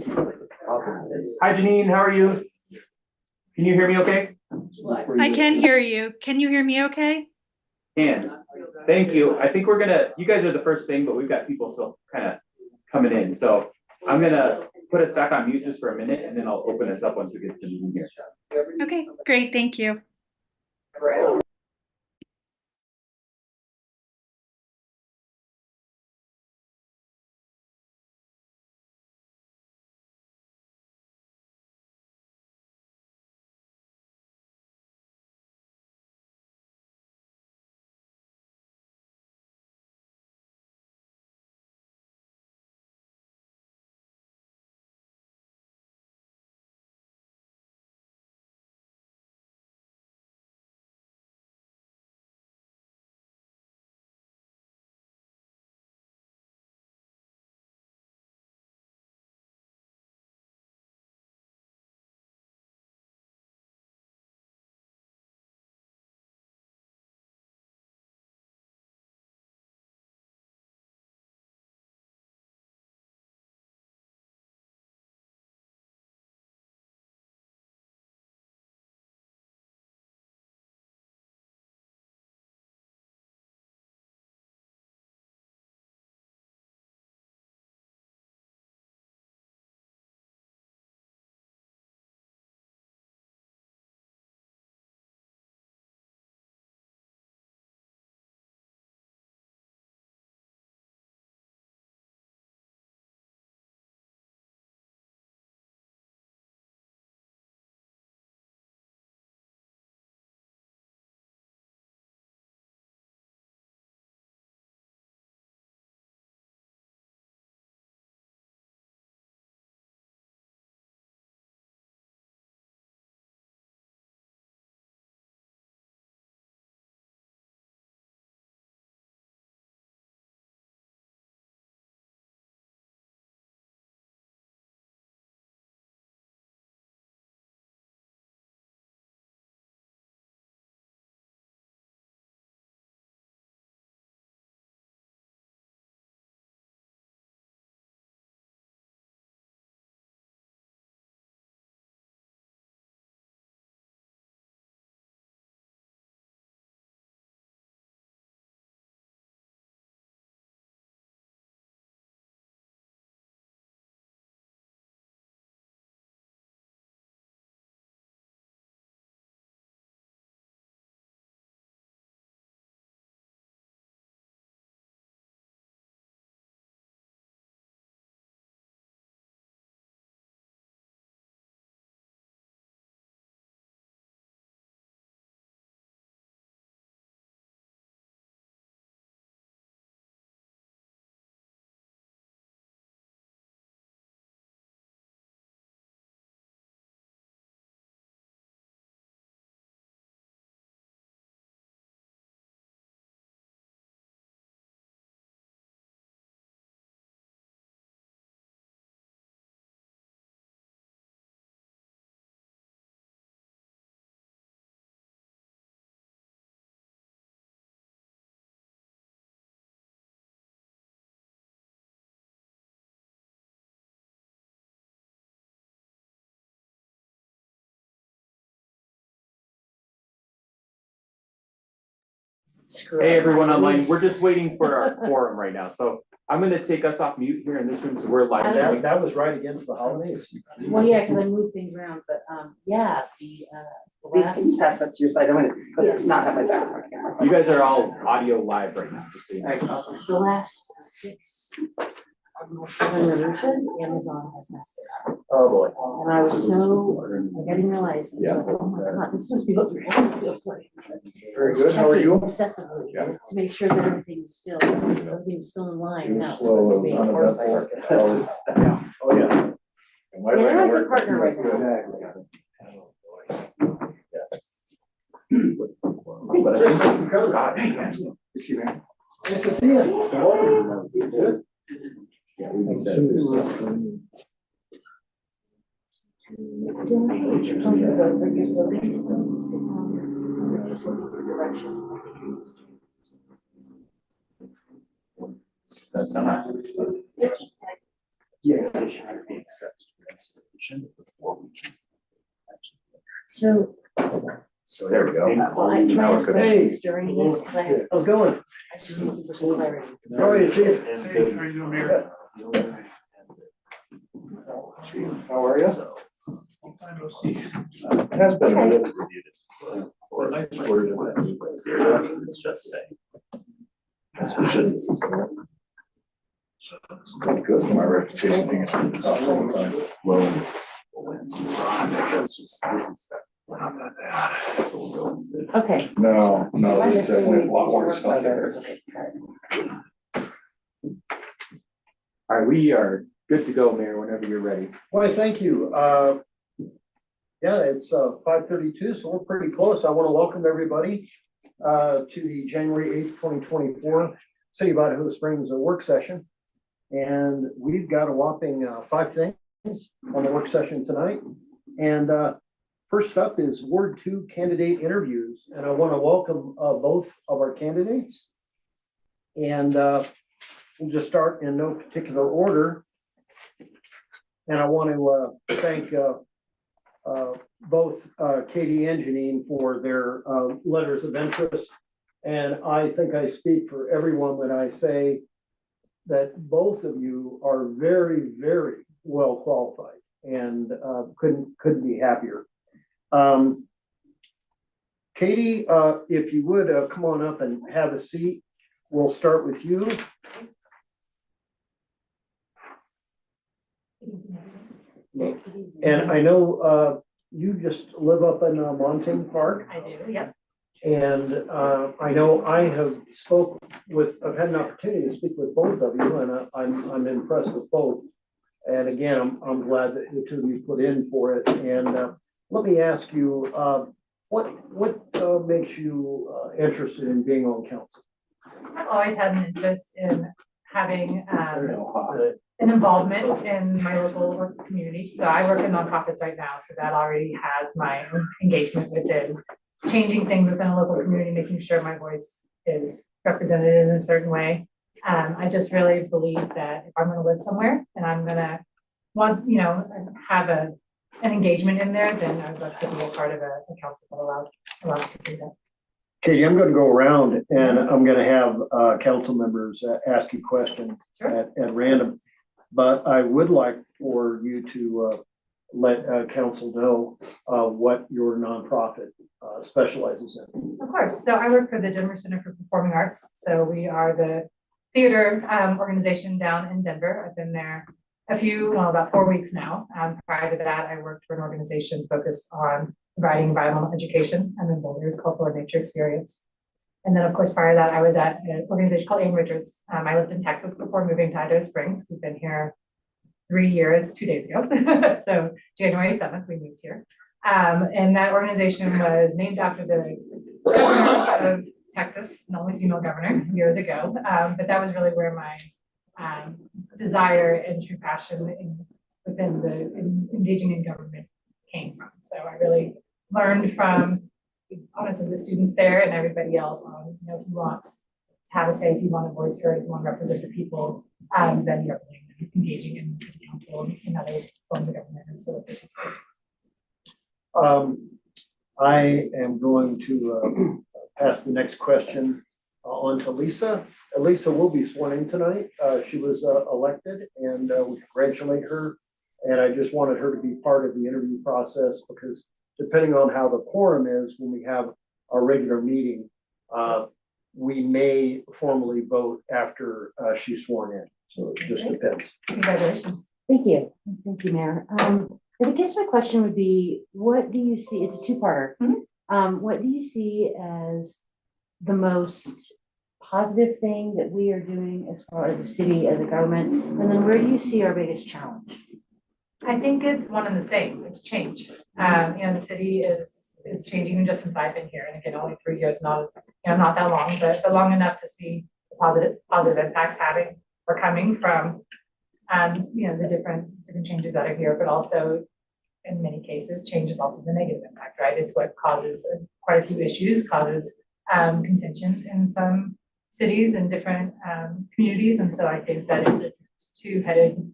Hi, Janine, how are you? Can you hear me okay? I can hear you. Can you hear me okay? Can. Thank you. I think you guys are the first thing, but we've got people still kind of coming in. So I'm gonna put us back on mute just for a minute and then I'll open us up once we get to the meeting here. Okay, great. Thank you. Hey, everyone online. We're just waiting for our quorum right now. So I'm going to take us off mute here in this room. So we're live. That was right against the holidays. Well, yeah, because I moved things around, but yeah, the These can pass that to your side. I'm gonna Yes. not have my back to my camera. You guys are all audio live right now. Just so you know. Alright, awesome. the last 7 releases, Amazon has messed it up. Oh, boy. And I was so, like, I didn't realize, I was like, oh my God, this must be what your head feels like. Very good. How are you? Checking obsessively Yeah. to make sure that everything's still in line. Now, it's Slow, supposed to be. none of that's- Oh, yeah. And my Yeah, way they're to a good work- partner right now. But I think Scott. nice to see you. Good. Yeah, we said That's not. Yeah. It should be accepted. consideration before we can. So, So there we go. well, I can I ask Hey. questions during this class? How's it going? I just looking for some clarity. How are you, Chief? Hey, how you doing, Mayor? Chief, how are you? So, long time no see. It has been a minute. Or like word of that criteria, it's just saying. Guess we shouldn't. Not good for my reputation being a tough all the time. Well, that's just, this is not that bad. So we'll go into. Okay. No, no, Why it's the same definitely a lot way worse you work out there. others? Okay, got it. All right, we are good to go, Mayor, whenever you're ready. Why, thank you. Yeah, it's 5:32, so we're pretty close. I want to welcome everybody to the January 8th, 2024 City of Idaho Springs work session. And we've got a whopping 5 things on the work session tonight. And first up is Ward 2 candidate interviews. And I want to welcome both of our candidates. And we'll just start in no particular order. And I want to thank both Katie and Janine for their letters of interest. And I think I speak for everyone when I say that both of you are very, very well qualified and couldn't be happier. Katie, if you would come on up and have a seat, we'll start with you. And I know you just live up in Montane Park. I do, yep. And I know I've had an opportunity to speak with both of you, and I'm impressed with both. And again, I'm glad that the two of you put in for it. And let me ask you, what makes you interested in being on council? I've always had an interest in having an involvement in my local work community. So I work in nonprofits right now, so that already has my engagement within changing things within a local community, making sure my voice is represented in a certain way. I just really believe that if I'm gonna live somewhere and I'm gonna have an engagement in there, then I'd love to be a part of a council that allows to do that. Katie, I'm going to go around and I'm going to have council members ask you questions Sure. at random. But I would like for you to let council know what your nonprofit specializes in. Of course. So I work for the Denver Center for Performing Arts. So we are the theater organization down in Denver. I've been there about 4 weeks now. Prior to that, I worked for an organization focused on providing environmental education and then Boulder's cultural and nature experience. And then, of course, prior to that, I was at an organization called Aim Richards. I lived in Texas before moving to Idaho Springs. We've been here 3 years, 2 days ago. So January 7th, we moved here. And that organization was named after the governor of Texas, an only female governor years ago. But that was really where my desire and true passion within engaging in government came from. So I really learned from, honestly, the students there and everybody else on, if you want to have a say, if you want a voice heard, if you want to represent the people, then you're engaging in the city council and other forms of government and so I am going to pass the next question on to Lisa. Lisa will be sworn in tonight. She was elected and we congratulate her. And I just wanted her to be part of the interview process because depending on how the quorum is, when we have our regular meeting, we may formally vote after she's sworn in. So it just depends. Congratulations. Thank you. Thank you, Mayor. I guess my question would be, what do you see, it's a two-parter. What do you see as the most positive thing that we are doing as far as a city, as a government? And then where do you see our biggest challenge? I think it's one and the same. It's change. The city is changing just since I've been here. And again, only 3 years, not that long, but long enough to see the positive impacts coming from the different changes that are here, but also in many cases, change is also the negative impact, right? It's what causes quite a few issues, causes contention in some cities and different communities. And so I think that it's a two-headed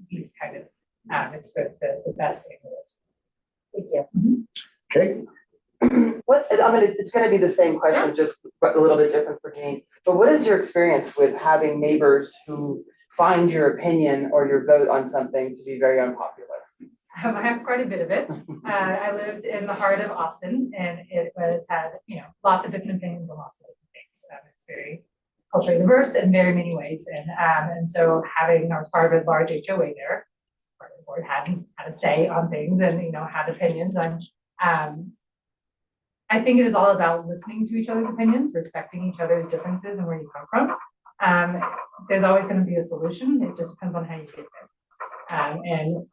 beast kind of It's the best thing. Thank you. Okay, It's gonna be the same question, just but a little bit different for Jane. But what is your experience with having neighbors who find your opinion or your vote on something to be very unpopular? I have quite a bit of it. I lived in the heart of Austin and it had, lots of different opinions on lots of different things. It's very culturally diverse in very many ways. And so having, I was part of a large HOA there, part of the board had a say on things and, had opinions on, I think it is all about listening to each other's opinions, respecting each other's differences and where you come from. There's always going to be a solution. It just depends on how you get there. And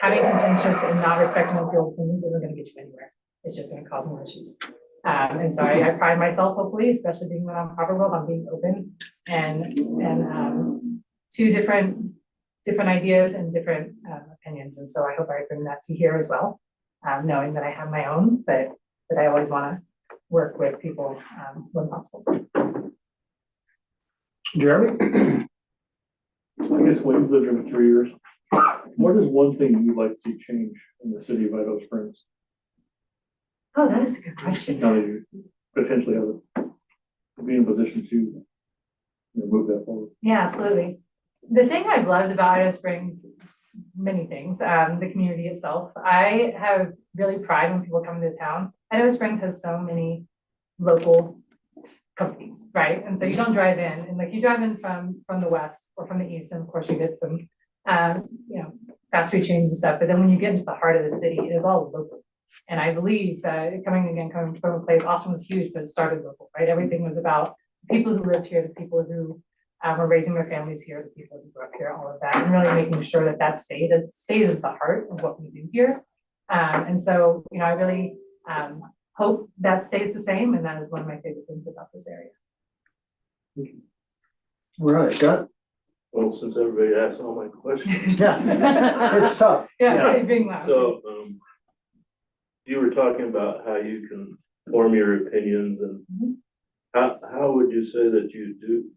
having contentious and not respecting other people's opinions isn't going to get you anywhere. It's just going to cause more issues. And so I pride myself, hopefully, especially being in the nonprofit world, on being open and to different ideas and different opinions. And so I hope I bring that to here as well, knowing that I have my own, but I always want to work with people when possible. Jeremy? I guess we've lived here for 3 years. What is one thing you'd like to see change in the city of Idaho Springs? Oh, that is a good question. Now that you potentially have be in a position to move that forward. Yeah, absolutely. The thing I've loved about Idaho Springs, many things, the community itself. I have really pride when people come to town. Idaho Springs has so many local companies, right? And so you don't drive in, and like you drive in from the west or from the east, and of course you get some, fast food chains and stuff. But then when you get into the heart of the city, it is all local. And I believe that coming from a place, Austin was huge, but it started local, right? Everything was about the people who lived here, the people who were raising their families here, the people who grew up here, all of that, and really making sure that stays as the heart of what we do here. And so, I really hope that stays the same, and that is one of my favorite things about this area. All right, Scott? Well, since everybody asked all my questions. Yeah, it's tough. Yeah, being loud. So, you were talking about how you can form your opinions and how would you say that you do,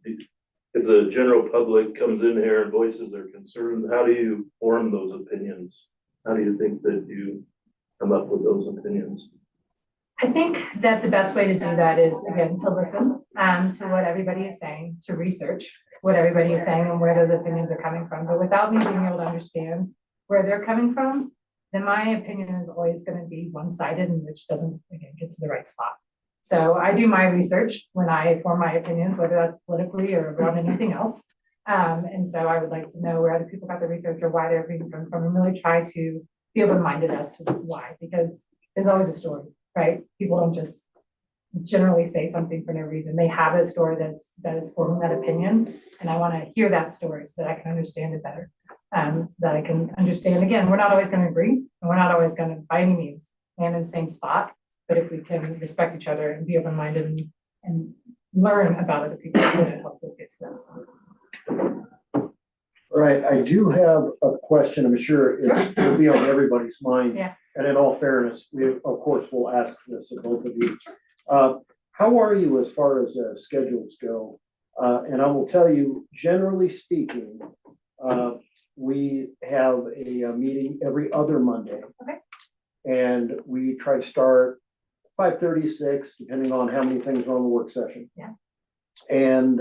if the general public comes in here and voices their concerns, how do you form those opinions? How do you think that you come up with those opinions? I think that the best way to do that is, again, to listen to what everybody is saying, to research what everybody is saying and where those opinions are coming from. But without me being able to understand where they're coming from, then my opinion is always going to be one-sided, and which doesn't, again, get to the right spot. So I do my research when I form my opinions, whether that's politically or around anything else. And so I would like to know where other people got the research or why they're being coming from, and really try to be open-minded as to why, because there's always a story, right? People don't just generally say something for no reason. They have a story that is forming that opinion, and I want to hear that story so that I can understand it better. So that I can understand, again, we're not always going to agree, and we're not always going to, by any means, land in the same spot. But if we can respect each other and be open-minded and learn about other people, then it helps us get to that spot. All right, I do have a question. I'm sure it'll be on everybody's mind. Yeah. And in all fairness, we, of course, will ask this of both of you. How are you as far as schedules go? And I will tell you, generally speaking, we have a meeting every other Monday. Okay. And we try to start 5:36, depending on how many things are on the work session. Yeah. And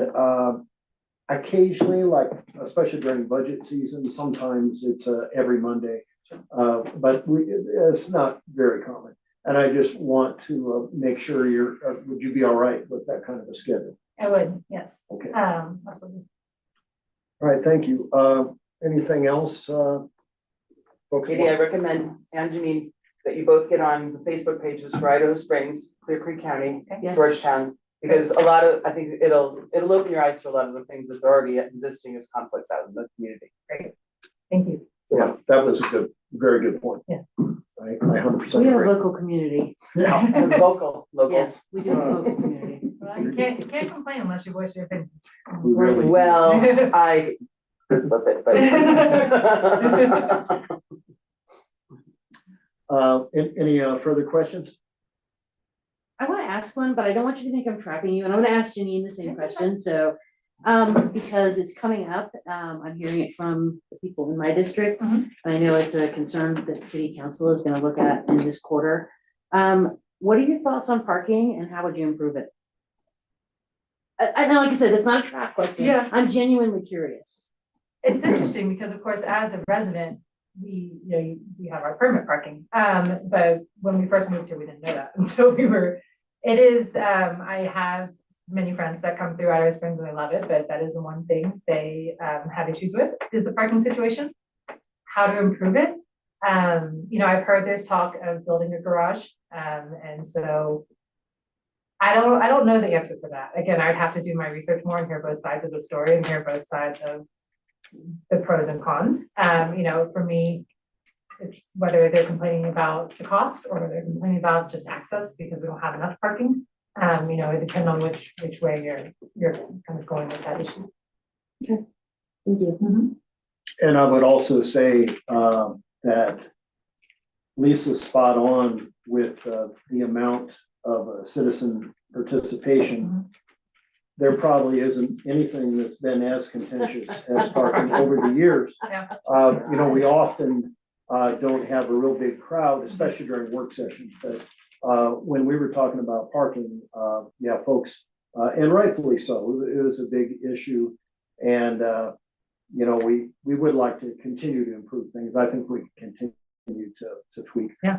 occasionally, like especially during budget season, sometimes it's every Monday. But it's not very common. And I just want to make sure would you be all right with that kind of a schedule? I would, yes. Okay. Absolutely. All right, thank you. Anything else? Folks? Katie, I recommend, and Janine, that you both get on the Facebook pages for Idaho Springs, Clear Creek County, Yes. Georgetown, because I think it'll open your eyes to a lot of the things that are already existing as conflicts out in the community. Great. Thank you. Yeah, that was very good point. Yeah. I 100% We have agree. local community. Yeah. And locals. Yes, we do have local community. Well, you can't complain unless you voice your opinion. We really- Well, I flip it, but. Any further questions? I want to ask one, but I don't want you to think I'm trapping you. And I'm going to ask Janine the same question. So Because it's coming up. I'm hearing it from the people in my district. Mhm. I know it's a concern that city council is gonna look at in this quarter. What are your thoughts on parking and how would you improve it? I know, like I said, it's not a trap question. Yeah. I'm genuinely curious. It's interesting because of course, as a resident, we have our permit parking. But when we first moved here, we didn't know that. And so I have many friends that come through Idaho Springs and they love it, but that is the one thing they have issues with is the parking situation. How to improve it? I've heard there's talk of building a garage. And so I don't know the answer for that. Again, I'd have to do my research more and hear both sides of the story and hear both sides of the pros and cons. For me, it's whether they're complaining about the cost or whether they're complaining about just access because we don't have enough parking. It depends on which way you're kind of going with that issue. Thank you. And I would also say that Lisa's spot on with the amount of citizen participation. There probably isn't anything that's been as contentious as parking over the years. Yeah. We often don't have a real big crowd, especially during work sessions, but when we were talking about parking, folks, and rightfully so, it was a big issue. And we would like to continue to improve things. I think we can continue to tweak. Yeah.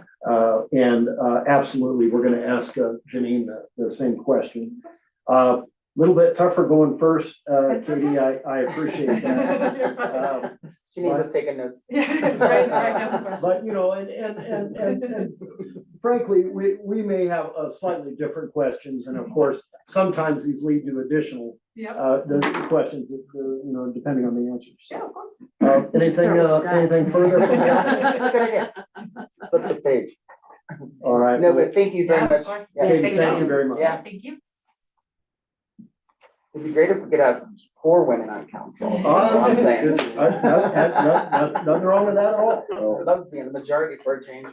Absolutely, we're going to ask Janine the same question. A little bit tougher going first, Katie. I appreciate that. Janine was taking notes. But and frankly, we may have slightly different questions, and of course, sometimes these lead to additional the questions, depending on the answers. Yeah, of course. Anything further from council? It's a good idea. Flip the page. All right. No, but thank you very Yeah, of much. course. Yeah, Katie, thank you very much. Yeah, Thank you. it'd be great if we could have 4 women on council. That's all I'm saying. Nothing wrong with that at all. I'd love to be in the majority for a change.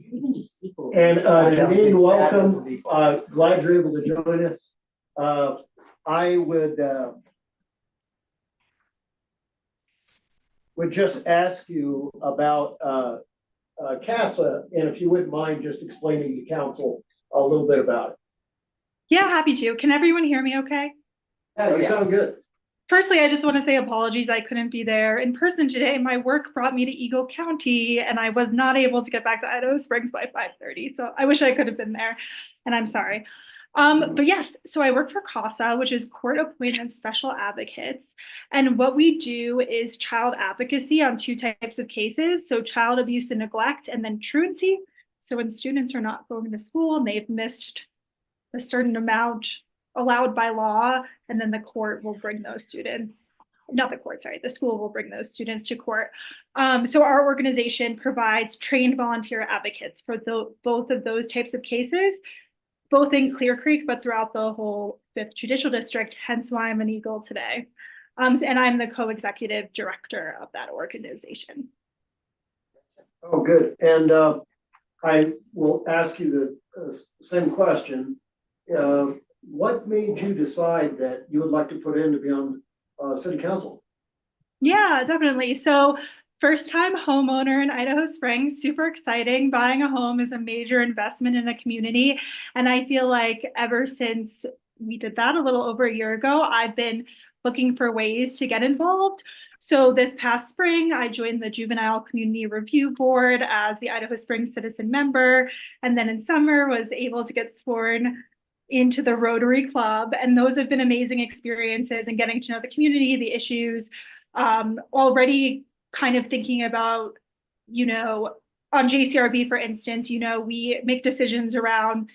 Even just equal. And Janine, welcome. Glad you're able to join us. I would just ask you about CASA, and if you wouldn't mind just explaining to council a little bit about it. Yeah, happy to. Can everyone hear me okay? Yeah, you sound good. Firstly, I just want to say apologies. I couldn't be there in person today. My work brought me to Eagle County and I was not able to get back to Idaho Springs by 5:30. So I wish I could have been there and I'm sorry. But yes, so I work for CASA, which is Court Appointed Special Advocates. And what we do is child advocacy on 2 types of cases. So child abuse and neglect, and then truancy. So when students are not going to school and they've missed a certain amount allowed by law, and then the court will bring those students, not the court, sorry, the school will bring those students to court. So our organization provides trained volunteer advocates for both of those types of cases, both in Clear Creek, but throughout the whole 5th Judicial District, hence why I'm an Eagle today. And I'm the co-executive director of that organization. Oh, good. And I will ask you the same question. What made you decide that you would like to put in to be on city council? Yeah, definitely. So first time homeowner in Idaho Springs, super exciting. Buying a home is a major investment in a community. And I feel like ever since we did that a little over a year ago, I've been looking for ways to get involved. So this past spring, I joined the Juvenile Community Review Board as the Idaho Springs citizen member. And then in summer was able to get sworn into the Rotary Club. And those have been amazing experiences and getting to know the community, the issues, already kind of thinking about, on JCRB, for instance, we make decisions around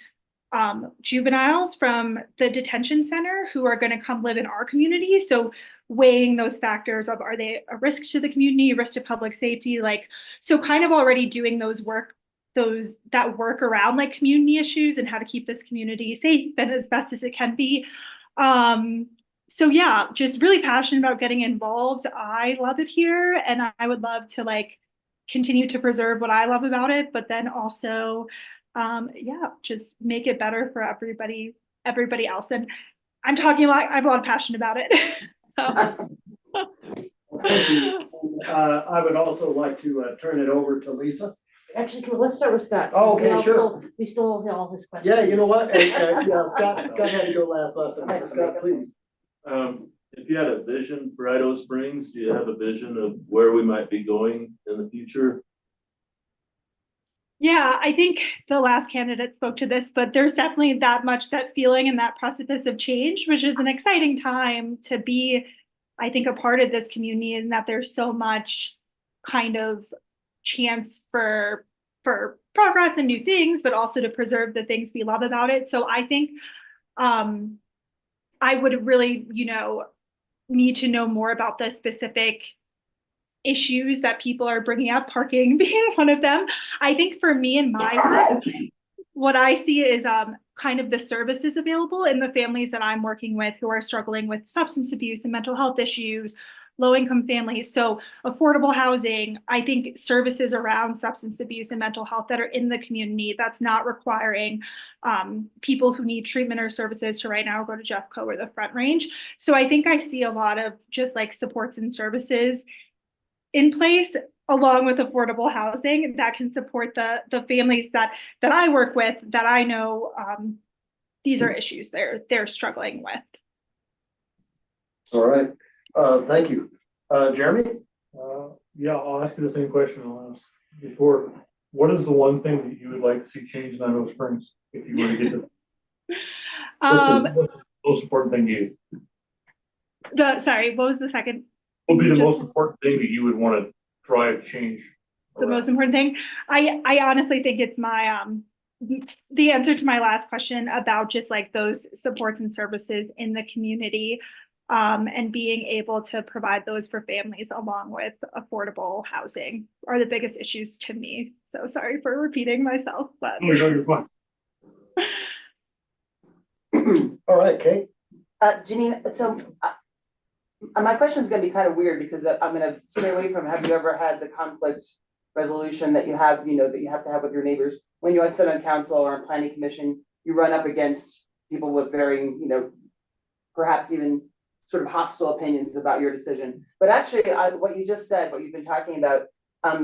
juveniles from the detention center who are going to come live in our community. So weighing those factors of, are they a risk to the community, a risk to public safety? So kind of already doing that work around like community issues and how to keep this community safe and as best as it can be. So yeah, just really passionate about getting involved. I love it here and I would love to continue to preserve what I love about it, but then also just make it better for everybody else. And I'm talking a lot, I have a lot of passion about it. So, Thank you. I would also like to turn it over to Lisa. Actually, let's start with Scott. Oh, since we okay, all sure. We stole all his questions. Yeah, you know what? Yeah, Scott had to go last time. Scott, please. If you had a vision for Idaho Springs, do you have a vision of where we might be going in the future? yeah, I think the last candidate spoke to this, but there's definitely that feeling and that precipice of change, which is an exciting time to be, I think, a part of this community, and that there's so much kind of chance for progress and new things, but also to preserve the things we love about it. So I think I would really, need to know more about the specific issues that people are bringing up, parking being one of them. I think for me and my work, what I see is kind of the services available in the families that I'm working with who are struggling with substance abuse and mental health issues, low-income families. So affordable housing, I think services around substance abuse and mental health that are in the community that's not requiring people who need treatment or services to right now go to Jeffco or the Front Range. So I think I see a lot of just like supports and services in place along with affordable housing that can support the families that I work with, that I know these are issues they're struggling with. All right, thank you. Jeremy? Yeah, I'll ask you the same question I'll ask before. What is the one thing that you would like to see change in Idaho Springs if you were to get to? What's the most important thing to you? Sorry, what was the second? What would be the most important thing that you would want to drive change? The most important thing? I honestly think it's my the answer to my last question about just like those supports and services in the community, and being able to provide those for families along with affordable housing are the biggest issues to me. So sorry for repeating myself, but. Oh, no, you're fine. All right, Kate? Janine, so my question is gonna be kind of weird because I'm gonna stay away from, have you ever had the conflict resolution that you have, that you have to have with your neighbors? When you sit on council or on planning commission, you run up against people with varying, perhaps even sort of hostile opinions about your decision. But actually, what you just said, what you've been talking about,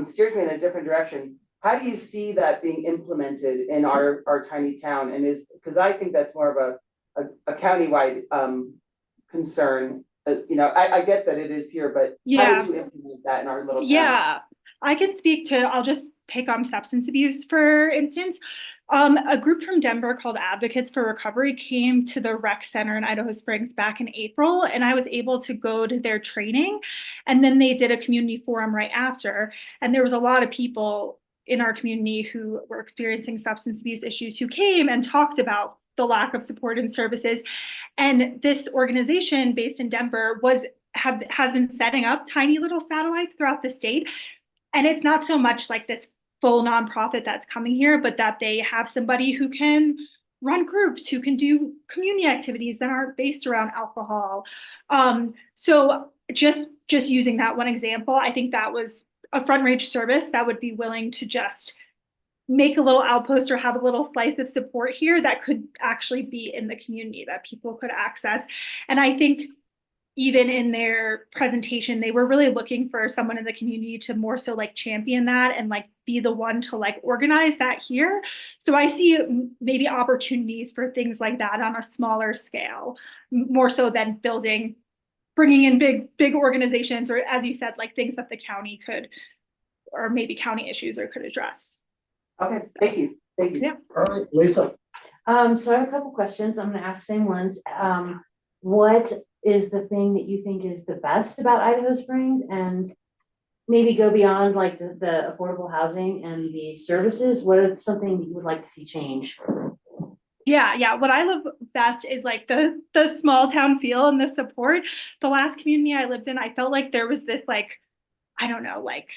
steers me in a different direction. How do you see that being implemented in our tiny town? And because I think that's more of a countywide concern. I get that it is here, but how would you implement that in our little town? Yeah, I can speak to, I'll just pick on substance abuse, for instance. A group from Denver called Advocates for Recovery came to the rec center in Idaho Springs back in April, and I was able to go to their training. And then they did a community forum right after. And there was a lot of people in our community who were experiencing substance abuse issues who came and talked about the lack of support and services. And this organization based in Denver has been setting up tiny little satellites throughout the state. And it's not so much like this full nonprofit that's coming here, but that they have somebody who can run groups, who can do community activities that aren't based around alcohol. So just using that one example, I think that was a Front Range service that would be willing to just make a little outpost or have a little slice of support here that could actually be in the community that people could access. And I think even in their presentation, they were really looking for someone in the community to more so like champion that and like be the one to like organize that here. So I see maybe opportunities for things like that on a smaller scale, more so than bringing in big organizations, or as you said, like things that the county could, or maybe county issues or could address. Okay, thank you. Yeah. All right, Lisa? So I have a couple questions. I'm gonna ask the same ones. What is the thing that you think is the best about Idaho Springs, and maybe go beyond like the affordable housing and the services? What is something that you would like to see change? Yeah. What I love best is like the small town feel and the support. The last community I lived in, I felt like there was this like, I don't know, like,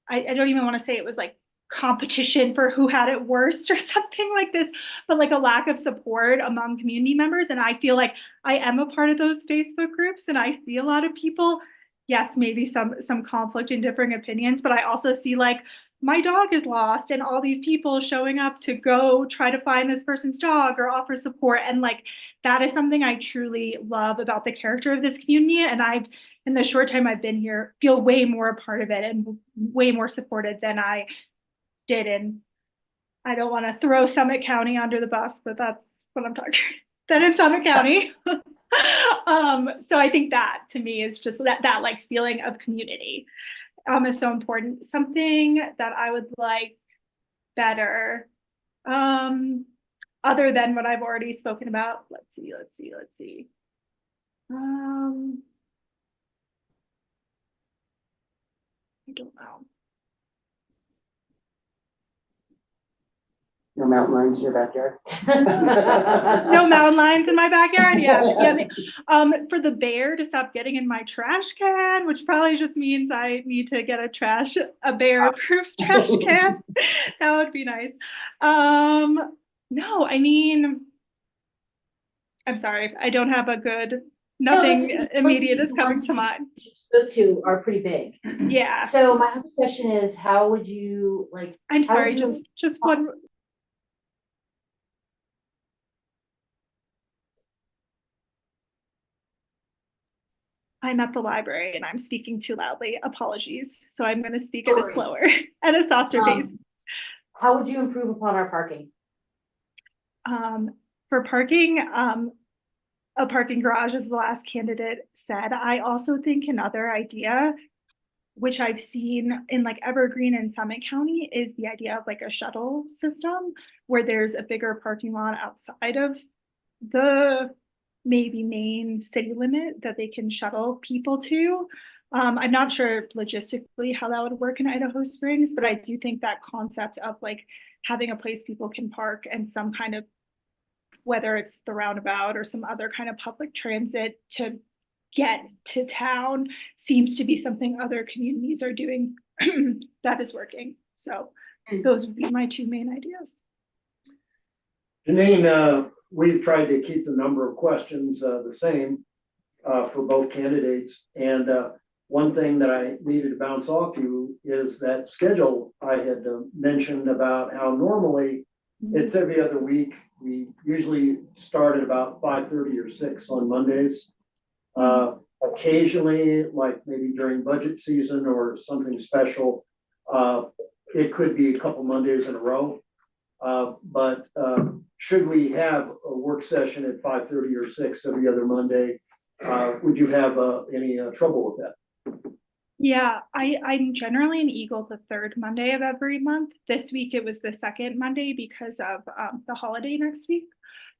I don't even want to say it was like competition for who had it worst or something like this, but like a lack of support among community members. And I feel like I am a part of those Facebook groups, and I see a lot of people, yes, maybe some conflict in differing opinions, but I also see like my dog is lost and all these people showing up to go try to find this person's dog or offer support. And like, that is something I truly love about the character of this community. And I've, in the short time I've been here, feel way more a part of it and way more supported than I did in, I don't want to throw Summit County under the bus, but that's what I'm talking, then in Summit County. So I think that to me is just that like feeling of community is so important. Something that I would like better, other than what I've already spoken about. Let's see. I don't know. No mountain lions in your backyard. No mountain lions in my backyard. Yeah. For the bear to stop getting in my trash can, which probably just means I need to get a bear-proof trash can. That would be nice. No, I mean, I'm sorry, I don't have a good. Nothing immediate is coming to mind. You spoke to are pretty big. Yeah. So my other question is, how would you like? I'm how sorry, would you- just one. I'm at the library and I'm speaking too loudly. Apologies. So I'm going to speak at a slower and a softer pace. How would you improve upon our parking? For parking, a parking garage, as the last candidate said. I also think another idea, which I've seen in like Evergreen and Summit County, is the idea of like a shuttle system where there's a bigger parking lot outside of the maybe main city limit that they can shuttle people to. I'm not sure logistically how that would work in Idaho Springs, but I do think that concept of like having a place people can park and some kind of, whether it's the roundabout or some other kind of public transit to get to town, seems to be something other communities are doing that is working. So those would be my two main ideas. Janine, we've tried to keep the number of questions the same for both candidates. And one thing that I needed to bounce off you is that schedule I had mentioned about how normally it's every other week. We usually start at about 5:30 or 6 on Mondays. Occasionally, like maybe during budget season or something special, it could be a couple Mondays in a row. But should we have a work session at 5:30 or 6 every other Monday, would you have any trouble with that? Yeah, I'm generally an Eagle the third Monday of every month. This week it was the second Monday because of the holiday next week.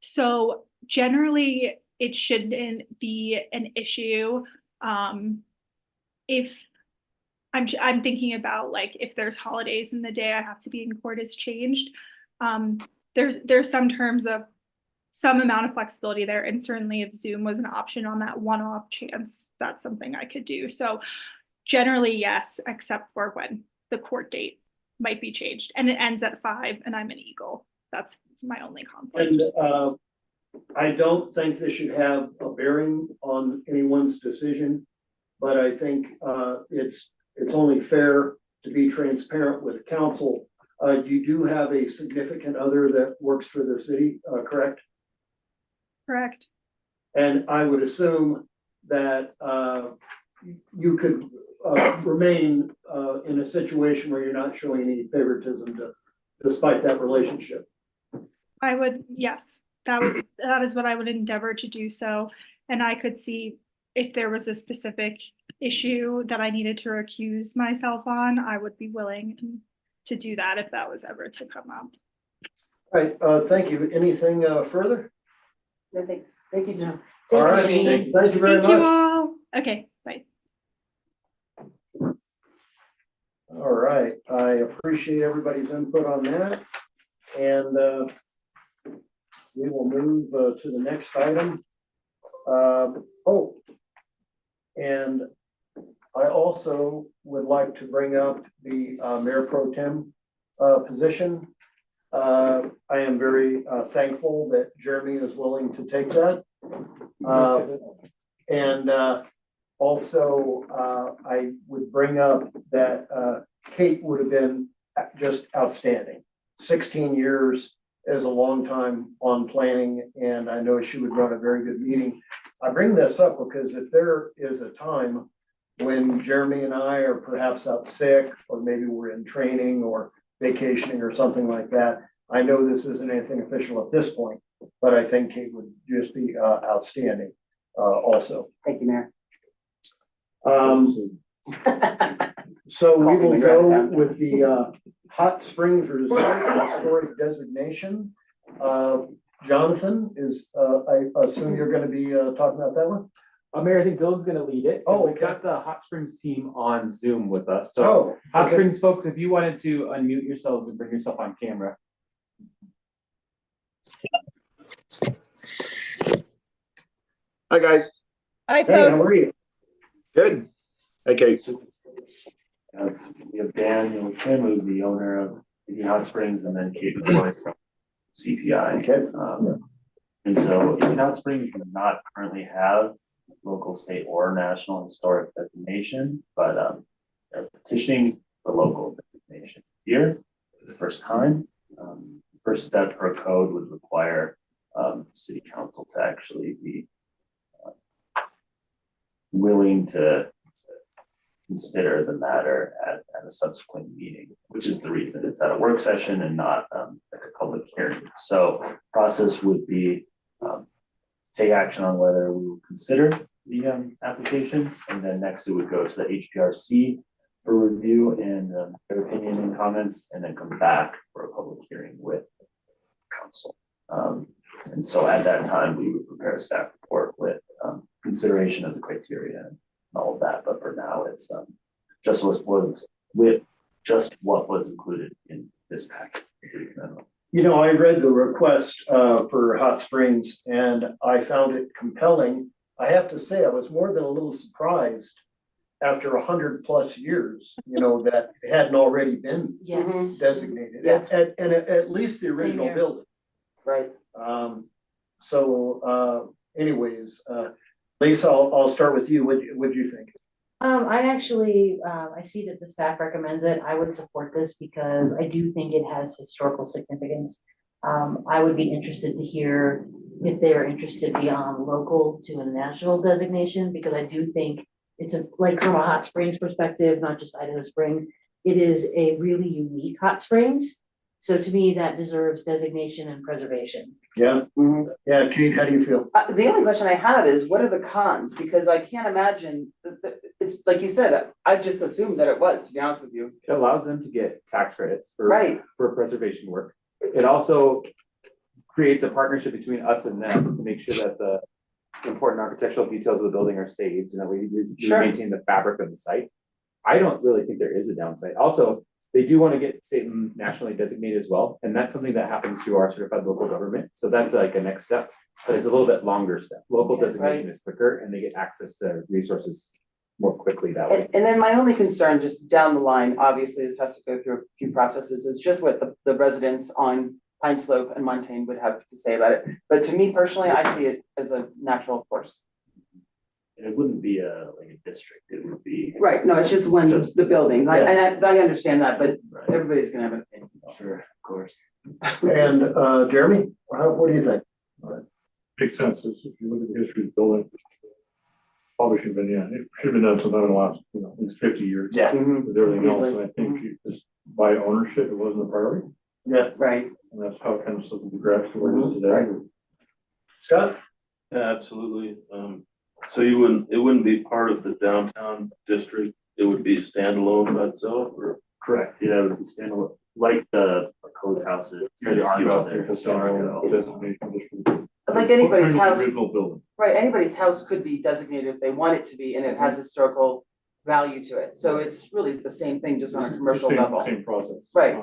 So generally it shouldn't be an issue. If I'm thinking about like if there's holidays in the day I have to be in court is changed. There's some terms of some amount of flexibility there, and certainly if Zoom was an option on that one-off chance, that's something I could do. So generally, yes, except for when the court date might be changed and it ends at 5 and I'm an Eagle. That's my only conflict. And I don't think this should have a bearing on anyone's decision, but I think it's only fair to be transparent with council. You do have a significant other that works for the city, correct? Correct. And I would assume that you could remain in a situation where you're not showing any favoritism despite that relationship. I would, yes, that is what I would endeavor to do so. And I could see if there was a specific issue that I needed to recuse myself on, I would be willing to do that if that was ever to come up. All right, thank you. Anything further? No, thanks. Thank you, Jim. All right, thank you very Thank you much. all. Okay, bye. All right, I appreciate everybody's input on that. And we will move to the next item. And I also would like to bring up the Mayor Pro Tem position. I am very thankful that Jeremy is willing to take that. And also I would bring up that Kate would have been just outstanding. 16 years is a long time on planning, and I know she would run a very good meeting. I bring this up because if there is a time when Jeremy and I are perhaps out sick, or maybe we're in training or vacationing or something like that, I know this isn't anything official at this point, but I think Kate would just be outstanding also. Thank you, Mayor. So we Call me will when you're out of go town. with the Hot Springs Resort Historic Designation. Jonathan is, I assume you're gonna be talking about that one? Mayor, I think Dylan's gonna lead it. Oh, We've got the Hot Springs team on Zoom with us, so Oh, Hot okay. Springs folks, if you wanted to unmute yourselves and bring yourself on camera. Hi, guys. Hey, how are you? Good. Okay, We have Daniel Kim, who's the owner of the Hot Springs, and then Kate McCoy from CPI. Okay. And so Indian Hot Springs does not currently have local, state, or national historic designation, but they're petitioning for local designation here for the first time. First step per code would require city council to actually be willing to consider the matter at a subsequent meeting, which is the reason it's at a work session and not like a public hearing. So process would be take action on whether we will consider the application, and then next it would go to the HPRC for review and their opinion and comments, and then come back for a public hearing with council. And so at that time, we would prepare a staff report with consideration of the criteria and all of that. But for now, it's just what was included in this package. You know, I read the request for Hot Springs and I found it compelling. I have to say, I was more than a little surprised after 100+ years, you know, that it hadn't already been Yes. designated, Yeah. at least the original here. building. Right. Anyways, Lisa, I'll start with you. What'd you think? I actually, I see that the staff recommends it. I would support this because I do think it has historical significance. I would be interested to hear if they are interested beyond local to a national designation, because I do think it's like from a Hot Springs perspective, not just Idaho Springs, it is a really unique hot springs. So to me, that deserves designation and preservation. Yeah, Mhm. yeah, Kate, how do you feel? The only question I have is, what are the cons? Because I can't imagine that it's, like you said, I just assumed that it was, to be honest with you. It allows them to get tax credits Right. for preservation work. It also creates a partnership between us and them to make sure that the important architectural details of the building are saved and that we Sure. maintain the fabric of the site. I don't really think there is a downside. Also, they do want to get state and nationally designated as well, and that's something that happens through our certified local government. So that's like a next step, but it's a little bit longer step. Local Okay, designation right. is quicker and they get access to resources more quickly that way. And then my only concern, just down the line, obviously this has to go through a few processes, is just what the residents on Pine Slope and Montaigne would have to say about it. But to me personally, I see it as a natural course. And it wouldn't be like a district, it would be. Right, no, it's just one, Just- the buildings, and I understand that, but Right. everybody's gonna have an opinion. Sure, of course. And Jeremy, what do you think? Makes sense, if you look at the history of the building. Probably should have been, yeah, it should have been done sometime in the last, at least 50 years. Yeah. Mhm, With everything else, Easily. and I think just by ownership, it wasn't a priority, Yeah, right, and that's how it kind of slipped through the cracks to where it is Right. today. Scott? Yeah, absolutely. So it wouldn't be part of the downtown district, it would be standalone by itself, or? Correct, yeah, it would be standalone, like the Co's houses. Yeah, the art out there, There, just our own designation district. Like anybody's Footprint of the house. Original building. right, anybody's house could be designated if they want it to be, and it has historical value to it, so it's really the same thing, just on a It's the commercial same- level. Same process. Right.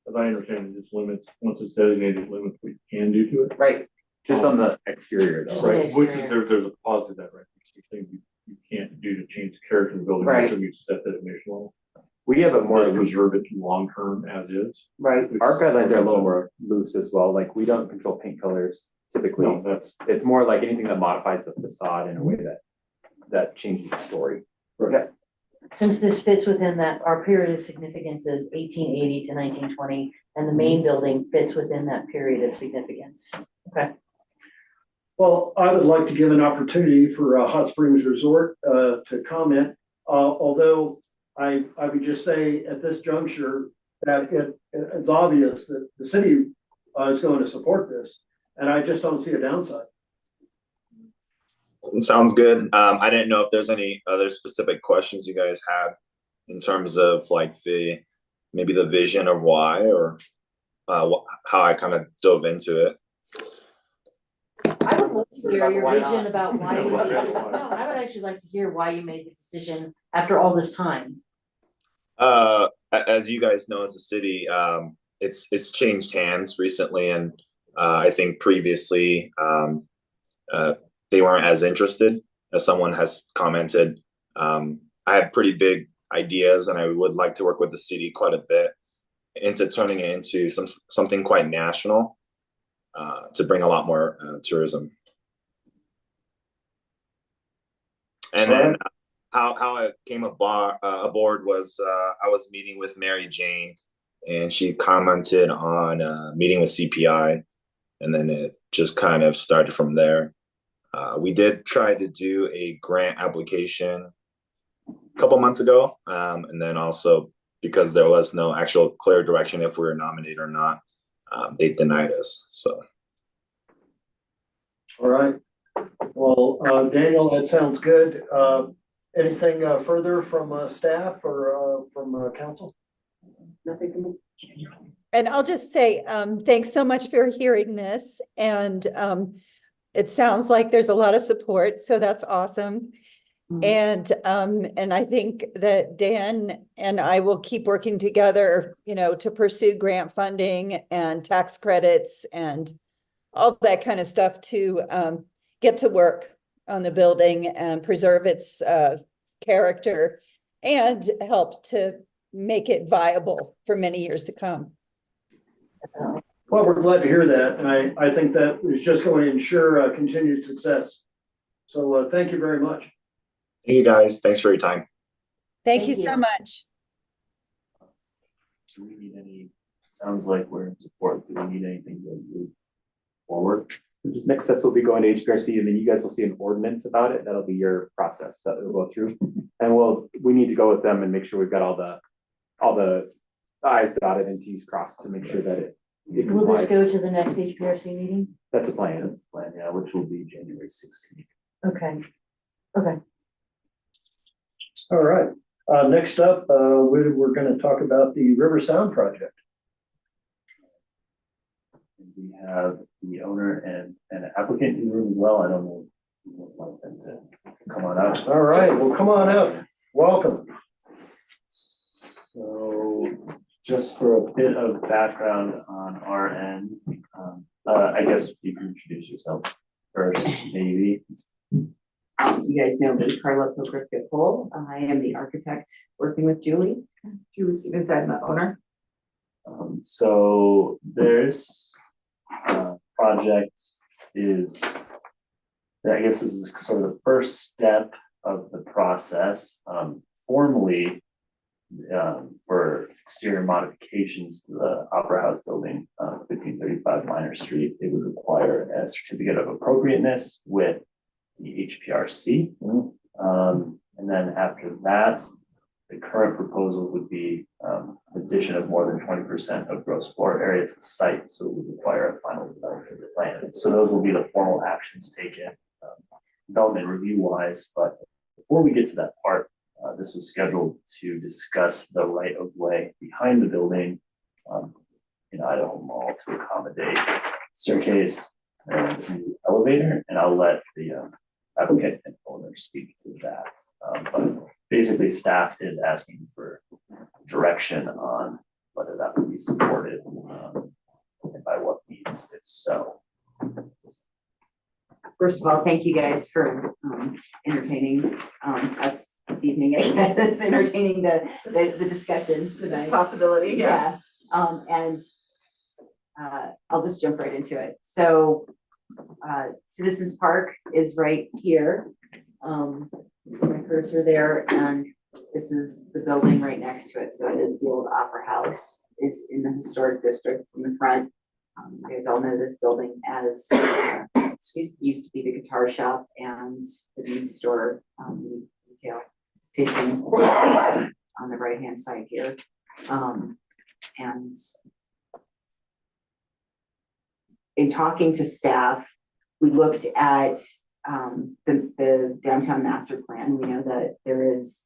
As I understand it, it's limits, once it's designated, limits what you can do to it. Right, Just on the exterior Just though, on right? the Which is, exterior. there's a clause to that, right? It's the thing you can't do to change the character of the building Right. until you set that designation level. We have a more More preserve it long term as is. right, Our guidelines are a little more loose as well, like we don't control paint colors typically. No, that's, It's more like anything that modifies the facade in a way that changes the story. right. since this fits within that, our period of significance is 1880 to 1920, and the main building fits within that period of significance. Okay. Well, I would like to give an opportunity for Hot Springs Resort to comment. Although I would just say at this juncture that it's obvious that the city is going to support this, and I just don't see a downside. Sounds good. I didn't know if there's any other specific questions you guys had in terms of like maybe the vision of why, or how I kind of dove into it. I would love to hear your Why vision not? about why you made this. No, I would actually like to hear why you made the decision after all this time. As you guys know, as a city, it's changed hands recently, and I think previously they weren't as interested, as someone has commented. I had pretty big ideas, and I would like to work with the city quite a bit into turning it into something quite national, to bring a lot more tourism. And then how I came aboard was I was meeting with Mary Jane, and she commented on meeting with CPI, and then it just kind of started from there. We did try to do a grant application a couple months ago, and then also because there was no actual clear direction if we were nominated or not, they denied us. So. All right. Well, Daniel, that sounds good. Anything further from staff or from council? Nothing from me. And I'll just say, thanks so much for hearing this. And it sounds like there's a lot of support, so that's awesome. And I think that Dan and I will keep working together, to pursue grant funding and tax credits and all that kind of stuff to get to work on the building and preserve its character and help to make it viable for many years to come. Well, we're glad to hear that, and I think that is just going to ensure continued success. So thank you very much. Thank you guys. Thanks for your time. Thank you so much. Do we need any, sounds like we're in support. Do we need anything to move forward? Just next steps will be going to HPRC, and then you guys will see an ordinance about it. That'll be your process that we'll go through. And we need to go with them and make sure we've got all the I's dotted and T's crossed to make sure that it Will this go to the next HPRC meeting? That's a plan. That's a plan, yeah, which will be January 16th. Okay. Okay. All right. Next up, we're going to talk about the River Sound project. We have the owner and an applicant in the room as well. I don't know if you would like them to come on out. All right, well, come on up. Welcome. So just for a bit of background on our end, I guess you can introduce yourself first, maybe. You guys know me, Carla Pilgriff-Goodhole. I am the architect working with Julie Stevens. I'm the owner. So this project is, I guess this is sort of the first step of the process. Formally, for exterior modifications to the Opera House building, 1535 Minor Street, it would require a certificate of appropriateness with the HPRC. And then after that, the current proposal would be addition of more than 20% of gross floor area to the site, so it would require a final development plan. So those will be the formal actions taken, development review wise. But before we get to that part, this was scheduled to discuss the right of way behind the building in Idaho Mall to accommodate staircase and the elevator, and I'll let the applicant and owner speak to that. But basically, staff is asking for direction on whether that would be supported and by what means, if so. First of all, thank you guys for entertaining us this evening. I guess entertaining the discussion tonight. Possibility, yeah. And I'll just jump right into it. So Citizens Park is right here. My cursor there, and This is the building right next to it, so it is the old Opera House, is in the historic district from the front. You guys all know this building as, used to be the guitar shop and the meat store, retail tasting on the right-hand side here. And in talking to staff, we looked at the downtown master plan. We know that there is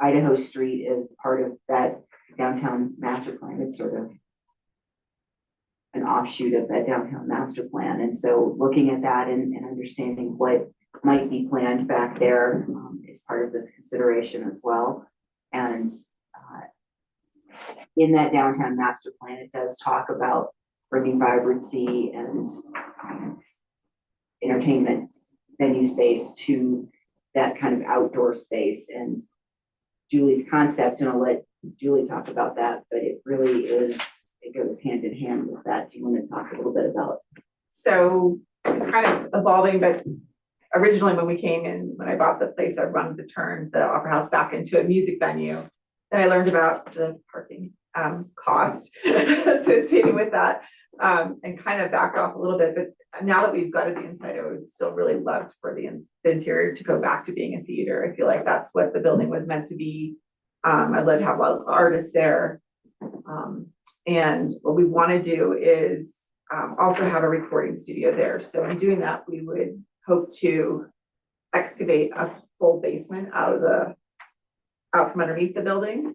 Idaho Street is part of that downtown master plan. It's sort of an offshoot of that downtown master plan. And so looking at that and understanding what might be planned back there is part of this consideration as well. And in that downtown master plan, it does talk about bringing vibrancy and entertainment venue space to that kind of outdoor space. And Julie's concept, and I'll let Julie talk about that, but it really is, it goes hand in hand with that. Do you want to talk a little bit about? So it's kind of evolving, but originally when we came in, when I bought the place, I wanted to turn the Opera House back into a music venue. Then I learned about the parking cost associated with that, and kind of backed off a little bit. But now that we've gutted the inside, I would still really love for the interior to go back to being a theater. I feel like that's what the building was meant to be. I'd love to have a lot of artists there. And what we want to do is also have a recording studio there. So in doing that, we would hope to excavate a full basement out from underneath the building.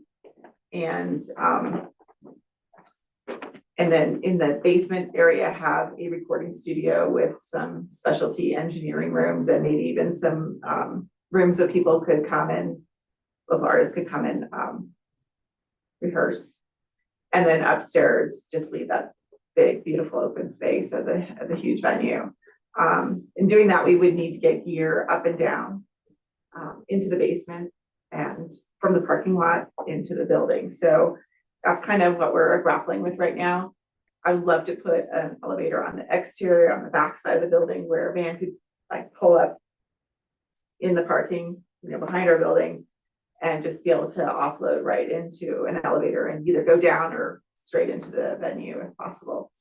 And then in the basement area, have a recording studio with some specialty engineering rooms and maybe even some rooms where people could come in, artists could come and rehearse. And then upstairs, just leave that big, beautiful open space as a huge venue. In doing that, we would need to get gear up and down into the basement and from the parking lot into the building. So that's kind of what we're grappling with right now. I would love to put an elevator on the exterior, on the back side of the building, where a van could like pull up in the parking, behind our building, and just be able to offload right into an elevator and either go down or straight into the venue if possible.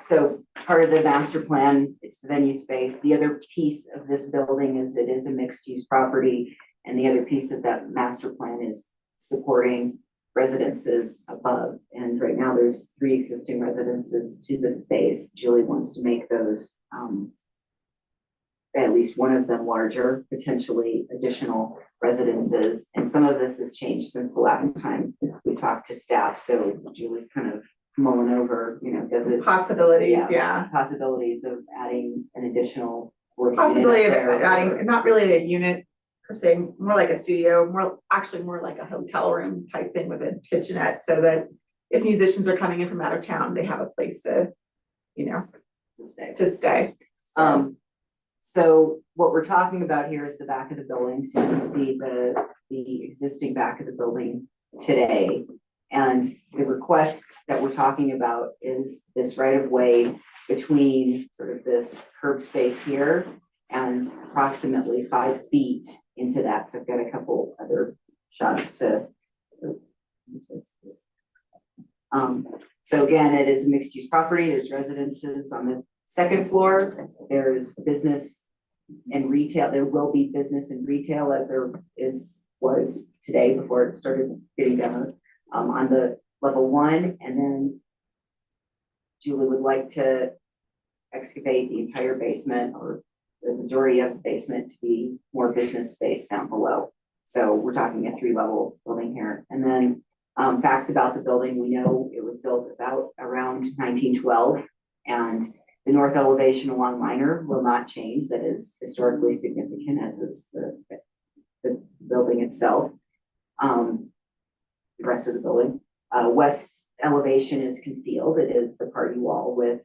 So part of the master plan, it's the venue space. The other piece of this building is it is a mixed use property. And the other piece of that master plan is supporting residences above. And right now there's 3 existing residences to the space. Julie wants to make those at least one of them larger, potentially additional residences. And some of this has changed since the last time we talked to staff. So Julie's kind of mulling over, does it possibilities, yeah. Possibilities of adding an additional possibility of adding, not really a unit per se, more like a studio, more like a hotel room type thing with a kitchenette, so that if musicians are coming in from out of town, they have a place to stay. So what we're talking about here is the back of the building. So you can see the existing back of the building today. And the request that we're talking about is this right of way between sort of this curb space here and approximately 5 feet into that. So I've got a couple other shots to. So again, it is a mixed use property. There's residences on the 2nd floor. There's business and retail. There will be business and retail as there was today before it started getting demoed. On the level 1, and then Julie would like to excavate the entire basement or the majority of the basement to be more business space down below. So we're talking a 3-level building here. And then facts about the building, we know it was built around 1912, and the north elevation along Minor will not change. That is historically significant, as is the building itself. The rest of the building. West elevation is concealed. It is the party wall with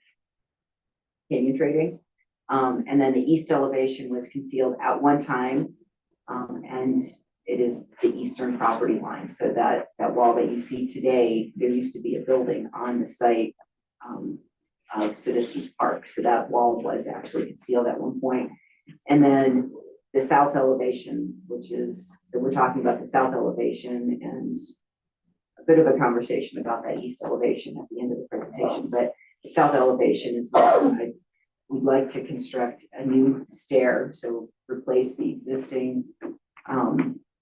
canyon trading. And then the east elevation was concealed at one time. And it is the eastern property line. So that wall that you see today, there used to be a building on the site of Citizens Park. So that wall was actually concealed at one point. And then the south elevation, which is, so we're talking about the south elevation and a bit of a conversation about that east elevation at the end of the presentation, but the south elevation is what we'd like to construct a new stair, so replace the existing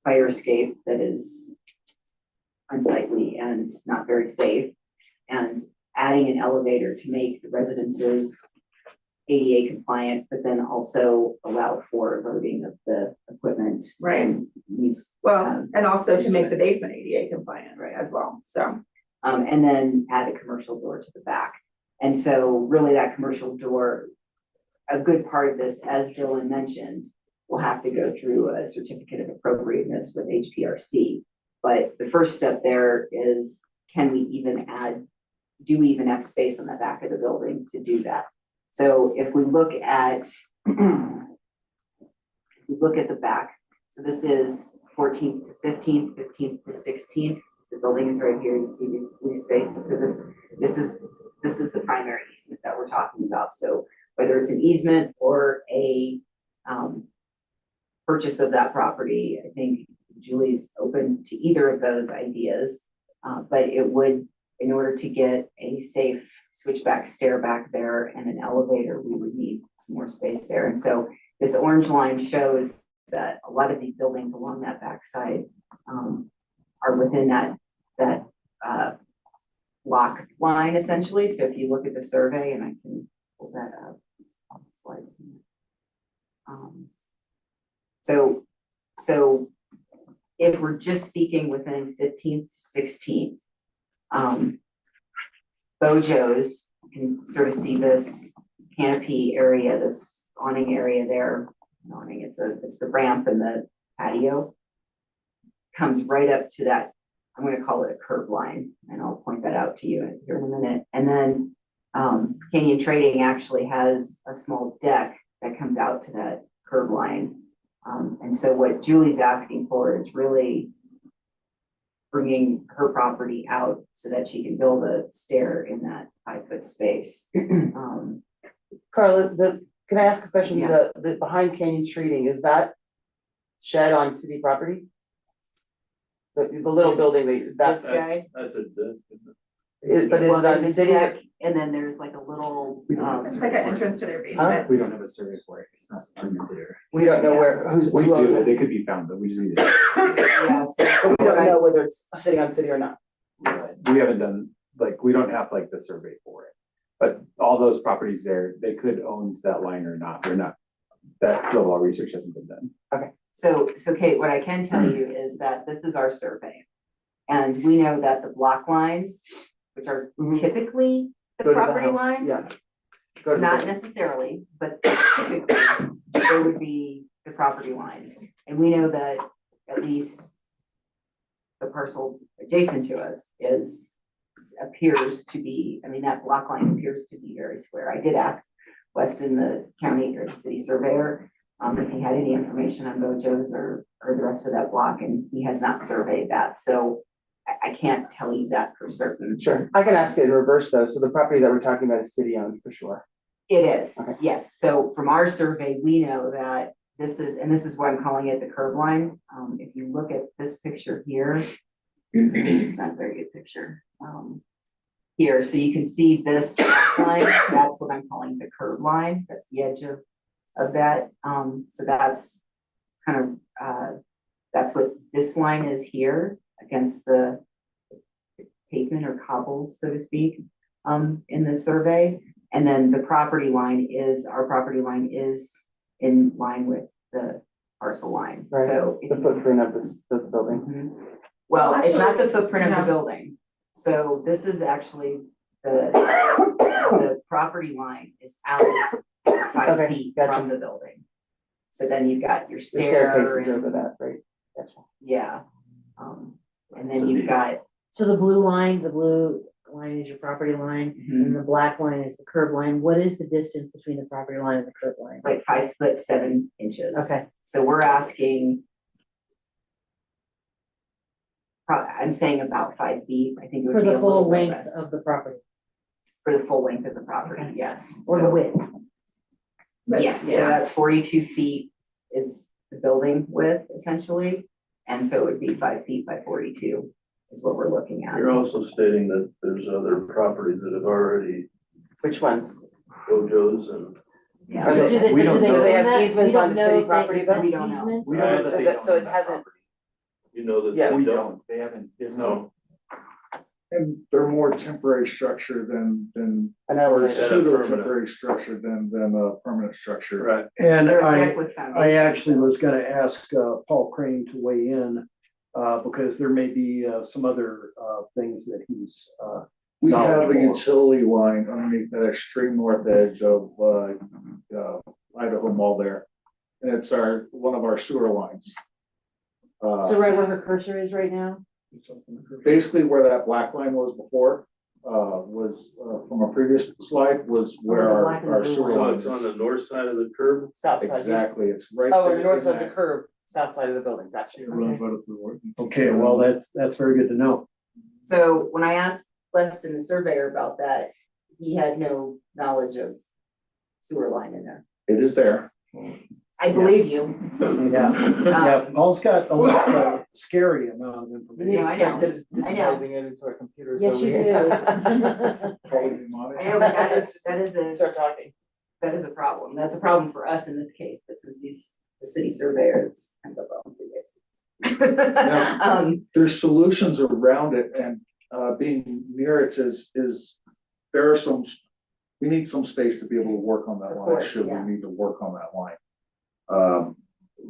fire escape that is unsightly and not very safe, and adding an elevator to make the residences ADA compliant, but then also allow for loading of the equipment. Right. And use. Well, and also to make the basement ADA compliant, right, as well, so. And then add a commercial door to the back. And so really that commercial door, a good part of this, as Dylan mentioned, will have to go through a certificate of appropriateness with HPRC. But the first step there is, can we even add, do we even have space on the back of the building to do that? So if we look at, the back, so this is 14th to 15th, 15th to 16th. The building is right here. You see these blue spaces. So this is the primary easement that we're talking about. So whether it's an easement or a purchase of that property, I think Julie's open to either of those ideas. But it would, in order to get a safe switchback stair back there and an elevator, we would need some more space there. And so this orange line shows that a lot of these buildings along that backside are within that block line essentially. So if you look at the survey, and I can pull that up on the slides. So if we're just speaking within 15th to 16th, Bojo's, you can sort of see this canopy area, this awning area there. Awning, it's the ramp and the patio. Comes right up to that, I'm going to call it a curb line, and I'll point that out to you here in a minute. And then Canyon Trading actually has a small deck that comes out to that curb line. And so what Julie's asking for is really bringing her property out so that she can build a stair in that 5-foot space. Carla, can I ask a question? Yeah. The behind Canyon Trading, is that shed on city property? The little This- building This that, guy. That's a dead. but is Well, it on there's a city? deck, and then there's like a little. We don't have a It's survey like an for it. entrance to their basement. We don't have a survey for it. It's not permitted there. We don't know where, We who owns do, it. they could be found, but we just need to. Yeah, so. But we don't know whether it's sitting on city or not. We haven't done, like, we don't have like the survey for it. But all those properties there, they could own to that line or not. They're not, that level of research hasn't been done. So Kate, what I can tell you is that this is our survey. And we know that the block lines, which are Mhm. typically the Go to the property house, lines, yeah. Go to the not building. necessarily, but typically they would be the property lines. And we know that at least the parcel adjacent to us appears to be, I mean, that block line appears to be very square. I did ask Weston, the county or the city surveyor, if he had any information on Bojo's or the rest of that block, and he has not surveyed that. So I can't tell you that for certain. Sure, I can ask it in reverse though, so the property that we're talking about is city owned for sure. It is, Okay. yes. So from our survey, we know that this is why I'm calling it the curb line. If you look at this picture here, it's not a very good picture. Here, so you can see this black line, that's what I'm calling the curb line. That's the edge of that. So that's kind of, that's what this line is here against the pavement or cobbles, so to speak, in the survey. And then the property line is, our property line is in line with the parcel line. Right. So. The footprint of the building. Mhm. Well, it's not the footprint of yeah. the building. So this is actually the property line is out 5 Okay, feet gotcha. from the building. So then you've got your The stair. staircase is and- over that, right? Gotcha. Yeah. And then you've got, So the blue line is your property line, mhm, and the black line is the curb line. What is the distance between the property line and the curb line? like 5'7" Okay, So we're asking. I'm saying about 5 feet. I think it would for be a the little full bit length less. of the property, For the full length of the property, Okay. yes. or the So- width? Yes, so Yeah. that's 42 feet is the building width essentially. And so it would be 5 feet by 42 is what we're looking at. You're also stating that there's other properties that have already, Which ones? Jojo's and. Yeah. Are But do they, we but don't do they know. own They have that? easements We don't onto city know if property, if though? that's We don't know. easements We or- don't know that So they that- own so it that hasn't- property. You know that Yeah, they We don't. don't, they haven't, there's no, And they're more temporary structure than, An or elevator. pseudo temporary structure than a permanent structure. Right. And They're a I, deck with I foundation. actually was gonna ask Paul Crane to weigh in, because there may be some other things that he's We have a knowledgeable. utility line underneath that extreme north edge of Idaho Mall there. And it's one of our sewer lines. So right where her cursor is right now? Basically where that black line was before, was from a previous slide, was where the black and the our blue sewer line. So line it's is. on the north side of the curb? South side. Exactly, it's right. Oh, on there the north in side of the that- curb, south side of the building, gotcha. It runs right up the road. Okay, well, that's very good to know. So when I asked Weston, the surveyor, about that, he had no knowledge of sewer line in there. It is there. I believe you. Yeah, yeah, Paul's got a scary amount of We information. need to I start know. digitizing it into our computer. so Yes, you we- do. Probably not. I know, but that is Start talking. a problem. That's a problem for us in this case, but since he's the city surveyor, it's kind of a problem for you guys. Yeah. There's solutions around it, and being near it there are some, we need some space to be able to work on that Of line, course, should we yeah. need to work on that line.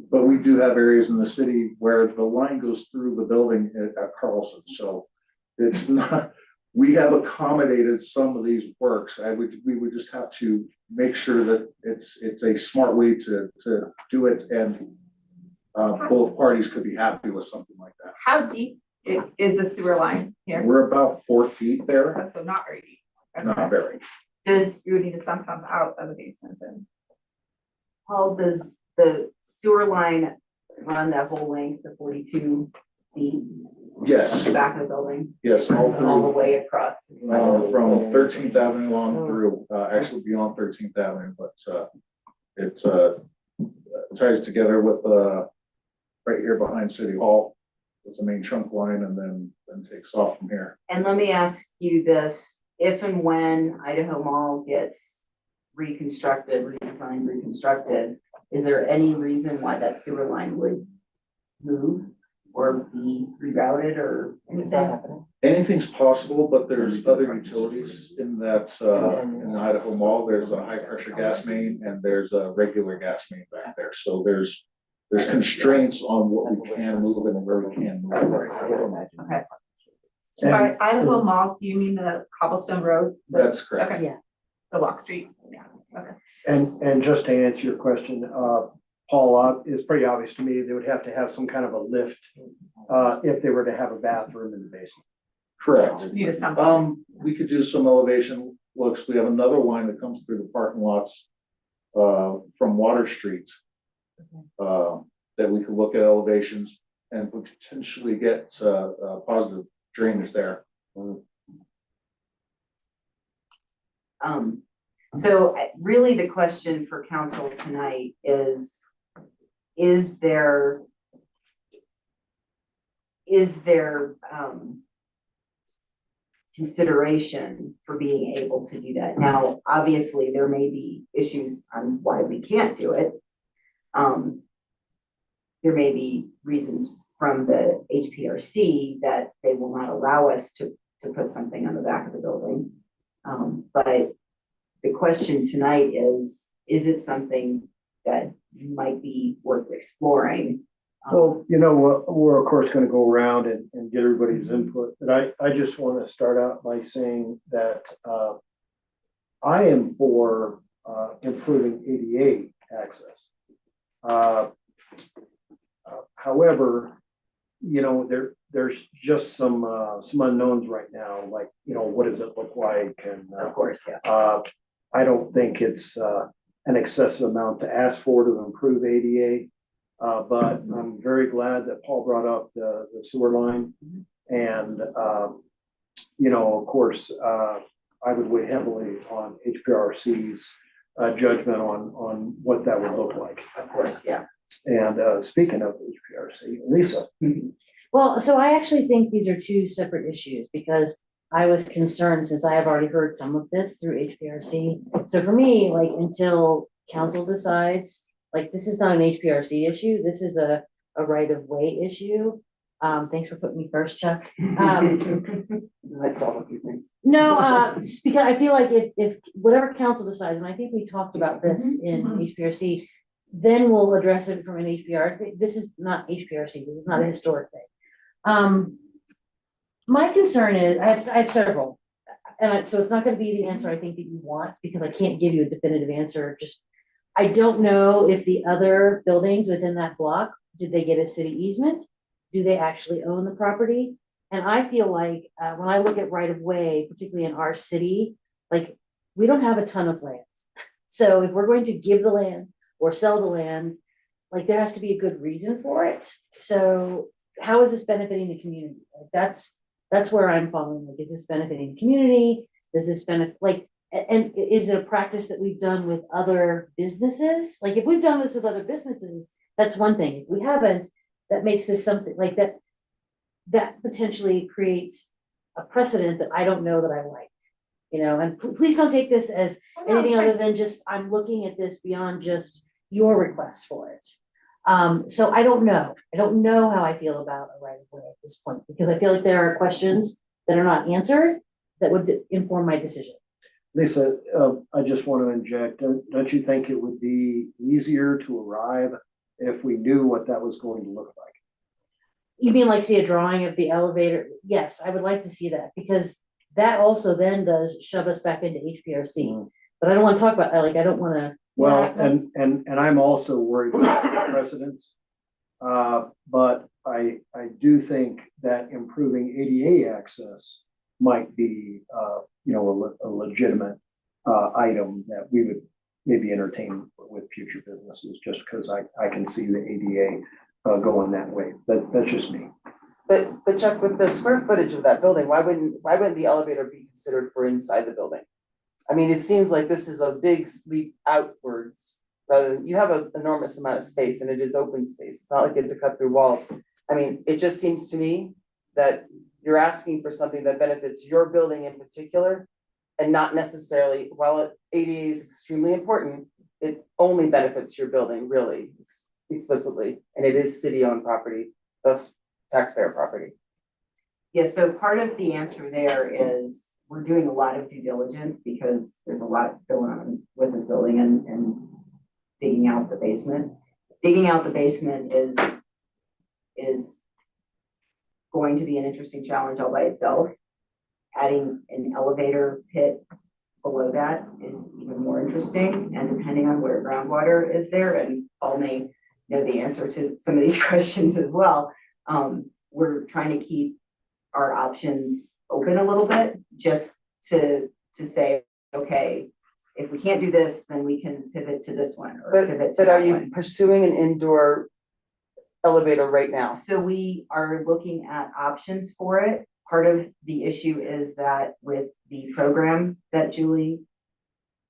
But we do have areas in the city where the line goes through the building at Carlson, so it's not, we have accommodated some of these works. We would just have to make sure that it's a smart way to do it, and both parties could be happy with something like that. How deep is the sewer line here? We're about 4 feet there, That's so not very deep. Okay. not very. You would need to sump pump out of the basement then. Paul, does the sewer line run that whole length, the 42 feet, at Yes, the back of the building? yes, all All the through, way across? from 13th Avenue on through, actually beyond 13th Avenue, but it ties together with right here behind City Hall with the main trunk line, and then takes off from here. And let me ask you this, if and when Idaho Mall gets reconstructed, redesigned, reconstructed, is there any reason why that sewer line would move or be rerouted or Is that anything? happening? Anything's possible, but there's other utilities in that, in Idaho Mall, there's a high pressure gas main and there's a regular gas main back there, so there's constraints on what we can move and where we can move. Okay. By Idaho Mall, do you mean the cobblestone road? That's correct. Okay. Yeah. The Walk Street, yeah, okay. And just to answer your question, Paul, it's pretty obvious to me they would have to have some kind of a lift if they were to have a bathroom in the basement. Correct. Need a sump. We could do some elevation looks. We have another line that comes through the parking lots from Water Street. That we could look at elevations and potentially get positive drainage there. So really the question for council tonight is there consideration for being able to do that? Now, obviously, there may be issues on why we can't do it. There may be reasons from the HPRC that they will not allow us to put something on the back of the building. But the question tonight is it something that might be worth exploring? Well, we're of course gonna go around and get everybody's input, but I just wanna start out by saying that I am for improving ADA access. However, there's just some unknowns right now, like, what does it look like? And Of course, yeah. I don't think it's an excessive amount to ask for to improve ADA. But I'm very glad that Paul brought up the sewer line. And, of course, I would weigh heavily on HPRC's judgment on what that would look like. Of course, yeah. And speaking of HPRC, Lisa. Well, so I actually think these are two separate issues because I was concerned since I have already heard some of this through HPRC. So for me, like until council decides, like this is not an HPRC issue, this is a right of way issue. Thanks for putting me first, Chuck. Let's solve a few things. No, just because I feel like if whatever council decides, and I think we talked about this in HPRC, then we'll address it from an HPR. This is not HPRC, this is not a historic thing. My concern is, I have several, so it's not gonna be the answer I think that you want, because I can't give you a definitive answer, just, I don't know if the other buildings within that block, did they get a city easement? Do they actually own the property? And I feel like, when I look at right of way, particularly in our city, like, we don't have a ton of land. So if we're going to give the land or sell the land, like, there has to be a good reason for it. So how is this benefiting the community? Like, that's where I'm following, like, is this benefiting the community? Does this benefit, like, and is it a practice that we've done with other businesses? Like, if we've done this with other businesses, that's one thing. If we haven't, that makes this something like that, that potentially creates a precedent that I don't know that I like, you know, and please don't take this as anything other than just, I'm looking at this beyond just your request for it. So I don't know how I feel about a right of way at this point, because I feel like there are questions that are not answered that would inform my decision. Lisa, I just want to inject, don't you think it would be easier to arrive if we knew what that was going to look like? You mean like see a drawing of the elevator? Yes, I would like to see that, because that also then does shove us back into HPRC. But I don't want to talk about, like, I don't want to. Well, and I'm also worried about precedents. But I do think that improving ADA access might be, you know, a legitimate item that we would maybe entertain with future businesses, just because I can see the ADA going that way. That's just me. But Chuck, with the square footage of that building, why wouldn't the elevator be considered for inside the building? I mean, it seems like this is a big leap outwards, rather than, you have an enormous amount of space and it is open space. It's not like you have to cut through walls. I mean, it just seems to me that you're asking for something that benefits your building in particular, and not necessarily, while ADA is extremely important, it only benefits your building really explicitly, and it is city-owned property, thus taxpayer property. Yeah, so part of the answer there is we're doing a lot of due diligence because there's a lot going on with this building and digging out the basement. Digging out the basement is going to be an interesting challenge all by itself. Adding an elevator pit below that is even more interesting, and depending on where groundwater is there, and Paul may know the answer to some of these questions as well. We're trying to keep our options open a little bit, just to say, okay, if we can't do this, then we can pivot to this one or pivot to But are that you one. pursuing an indoor elevator right now? So we are looking at options for it. Part of the issue is that with the program that Julie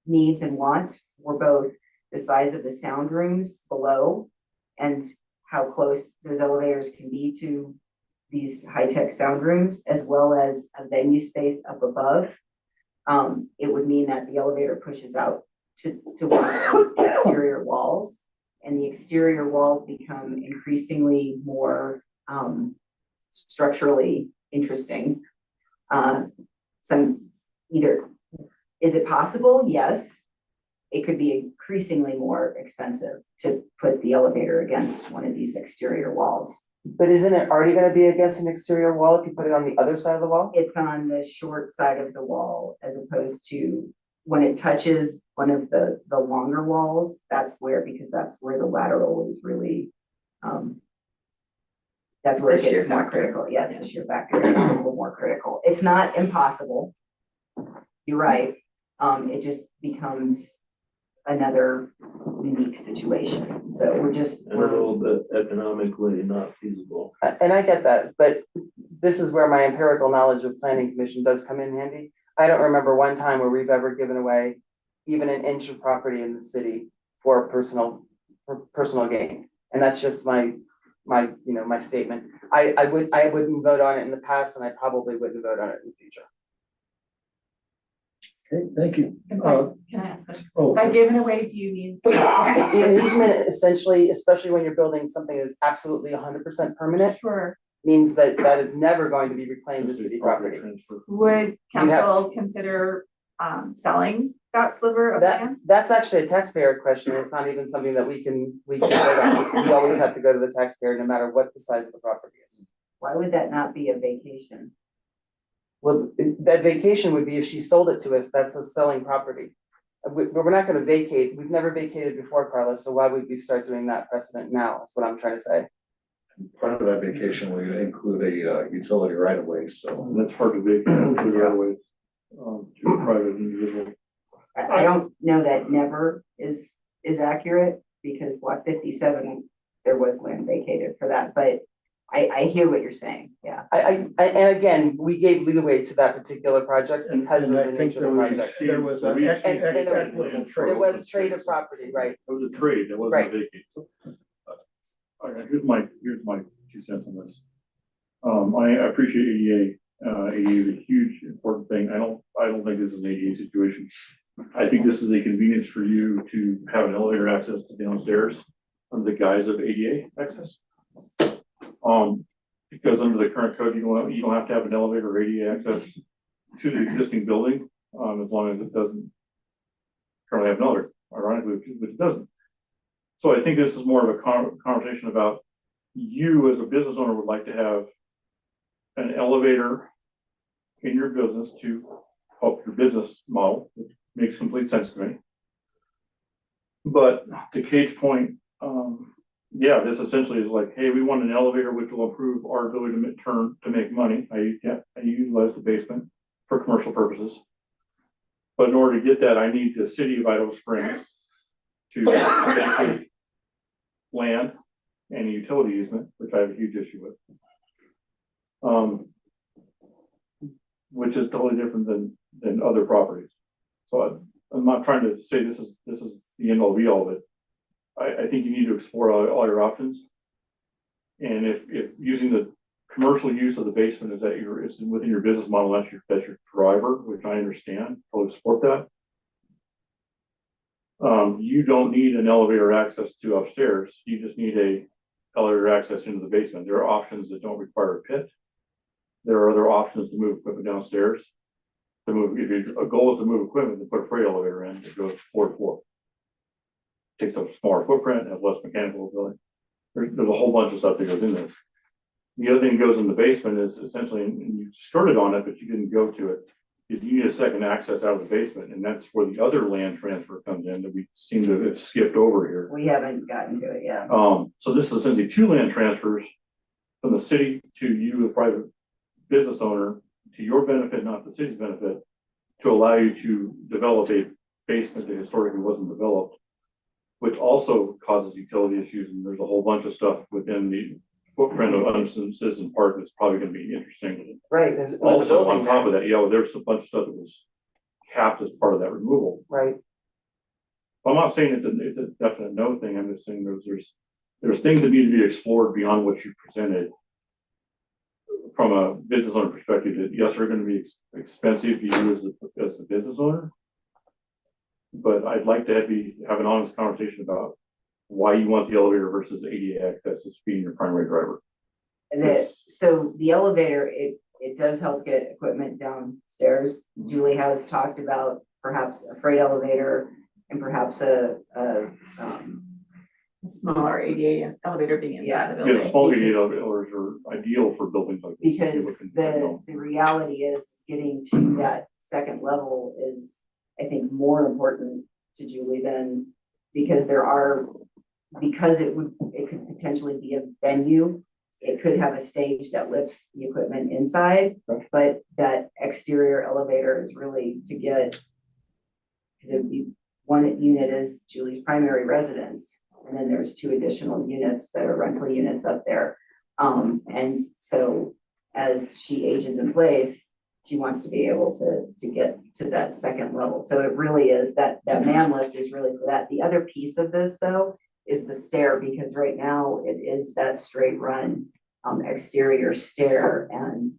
needs and wants, for both the size of the sound rooms below and how close those elevators can be to these high-tech sound rooms, as well as a venue space up above, it would mean that the elevator pushes out to one of the exterior walls, and the exterior walls become increasingly more structurally interesting. Is it possible? Yes. It could be increasingly more expensive to put the elevator against one of these exterior walls. But isn't it already gonna be against an exterior wall if you put it on the other side of the wall? It's on the short side of the wall, as opposed to when it touches one of the longer walls, because that's where the lateral is really, that's where it gets more critical. Yeah, it's the shear factor. It's a little more critical. It's not impossible. You're right. It just becomes another unique situation. So we're And a little bit economically not feasible. And I get that, but this is where my empirical knowledge of planning commission does come in handy. I don't remember one time where we've ever given away even an inch of property in the city for personal gain. And that's just my, my statement. I wouldn't vote on it in the past, and I probably wouldn't vote on it in the future. Okay, thank you. Can I ask a question? Oh, By giving away, do you mean? An easement essentially, especially when you're building something that's absolutely 100% permanent, Sure. means that that is never going to be reclaimed as city property. Would council consider selling that sliver of land? That's actually a taxpayer question. It's not even something that we can vote on. We always have to go to the taxpayer no matter what the size of the property is. Why would that not be a vacation? Well, that vacation would be if she sold it to us, that's a selling property. We're not gonna vacate. We've never vacated before, Carla, so why would we start doing that precedent now? That's what I'm trying to say. Part of that vacation will include a utility right of way, so. That's hard to vacate, right away, to a private individual. I don't know that never is accurate, because block 57, there was land vacated for that, but I hear what you're saying, yeah. And again, we gave leeway to that particular project because of and the I think nature of the project. there was a There was trade of property, right? It was a trade, it wasn't a vacate. All right, here's my 2 cents on this. I appreciate ADA. ADA is a huge, important thing. I don't think this is an ADA situation. I think this is a convenience for you to have an elevator access to downstairs under the guise of ADA access. Because under the current code, you don't have to have an elevator or ADA access to the existing building, as long as it doesn't currently have another, ironically, but it doesn't. So I think this is more of a conversation about you as a business owner would like to have an elevator in your business to help your business model, which makes complete sense to me. But to Kate's point, yeah, this essentially is like, hey, we want an elevator which will improve our ability to make money. I utilize the basement for commercial purposes. But in order to get that, I need the city of Idaho Springs to dedicate land and a utility easement, which I have a huge issue with. Which is totally different than other properties. So I'm not trying to say this is the end all be all of it. I think you need to explore all your options. And if using the commercial use of the basement is within your business model, that's your driver, which I understand, totally support that. You don't need an elevator access to upstairs. You just need a elevator access into the basement. There are options that don't require a pit. There are other options to move equipment downstairs. If your goal is to move equipment, to put a freight elevator in, it goes floor to floor. Takes a smaller footprint, has less mechanical ability. There's a whole bunch of stuff that goes in this. The other thing that goes in the basement is essentially, and you skirted on it, but you didn't go to it, is you need a second access out of the basement, and that's where the other land transfer comes in that we seem to have skipped over here. We haven't gotten to it yet. So this is essentially 2 land transfers from the city to you, the private business owner, to your benefit, not the city's benefit, to allow you to develop a basement that historically wasn't developed, which also causes utility issues. And there's a whole bunch of stuff within the footprint of Anderson Citizen Park that's probably going to be interesting. Right. Also, on top of that, there's a bunch of stuff that was capped as part of that removal. Right. I'm not saying it's a definite no thing. I'm just saying there's things that need to be explored beyond what you presented from a business owner perspective. That yes, they're going to be expensive for you as the business owner. But I'd like to have an honest conversation about why you want the elevator versus ADA access as being your primary driver. And so the elevator, it does help get equipment downstairs. Julie has talked about perhaps a freight elevator and perhaps a smaller ADA elevator being inside the building. Yeah, small ADA elevators are ideal for buildings like this. Because the reality is getting to that second level is, I think, more important to Julie than, because it could potentially be a venue. It could have a stage that lifts the equipment inside, but that exterior elevator is really to get, because one unit is Julie's primary residence, and then there's 2 additional units that are rental units up there. And so as she ages in place, she wants to be able to get to that second level. So it really is that man lift is really for that. The other piece of this though is the stair, because right now it is that straight run exterior stair, and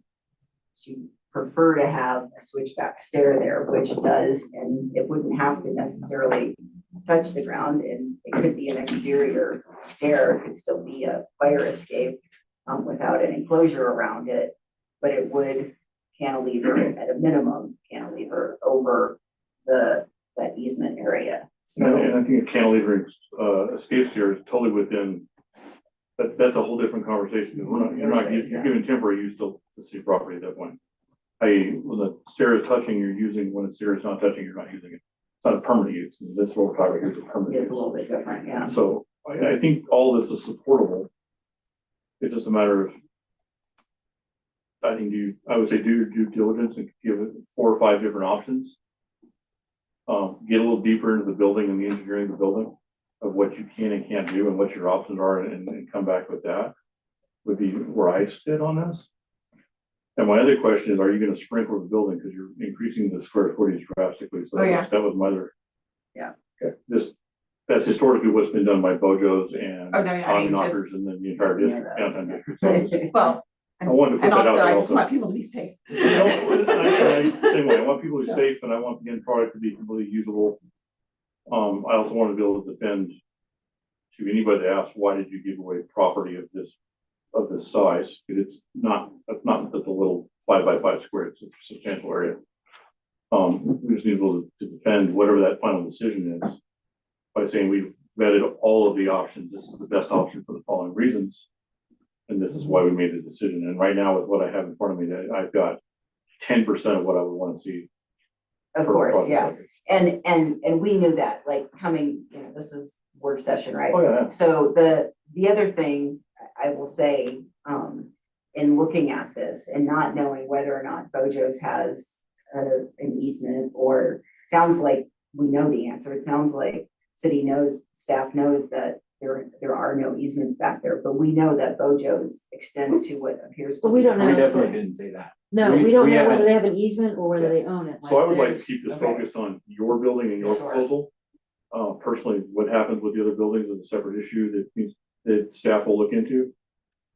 she prefer to have a switchback stair there, which does, and it wouldn't have to necessarily touch the ground, and it could be an exterior stair, it could still be a fire escape without an enclosure around it, but it would cantilever at a minimum, cantilever over that easement area. So And I think a cantilever escape stair is totally within, that's a whole different conversation, because you're giving temporary use to the city property at that point. When the stair is touching, you're using, when the stair is not touching, you're not using it. It's not a permanent use, and this is what we're talking about, here's a permanent use. it's a little bit different, yeah. So I think all this is supportable. It's just a matter of, I think I would say do your due diligence and give it 4 or 5 different options. Get a little deeper into the building and the engineering of the building of what you can and can't do and what your options are, and come back with that would be where I sit on this. And my other question is, are you gonna sprinkle the building, because you're increasing the square footage drastically, so that was my other. Yeah. Okay, that's historically what's been done by Bojos and Oh, no, I mean, Tommy just- Knockers and then the entire district, Yeah. downtown district. Well, I wanted to put and that out also, there I just also. want people to be safe. Same way, I want people to be So- safe, and I want the end product to be completely usable. I also want to be able to defend to anybody that asks, why did you give away property of this size? That's not just a little 5 by 5 square, it's a substantial area. We just need to be able to defend whatever that final decision is by saying we've vetted all of the options, this is the best option for the following reasons. And this is why we made the decision. And right now with what I have in front of me, I've got 10% of what I would want to see. Of for a course, project yeah. like this. And we knew that, like coming, this is work session, right? Oh, yeah. So the other thing I will say, in looking at this and not knowing whether or not Bojos has an easement, or sounds like we know the answer. It sounds like city knows, staff knows that there are no easements back there, but we know that Bojos extends to what appears to But we be. don't know. We if definitely they- didn't say that. No, We- we don't we know whether haven't- they have an easement or whether they own it. So I would like to there's- keep this okay. focused on your building and your Sure. proposal. Personally, what happens with the other buildings is a separate issue that staff will look into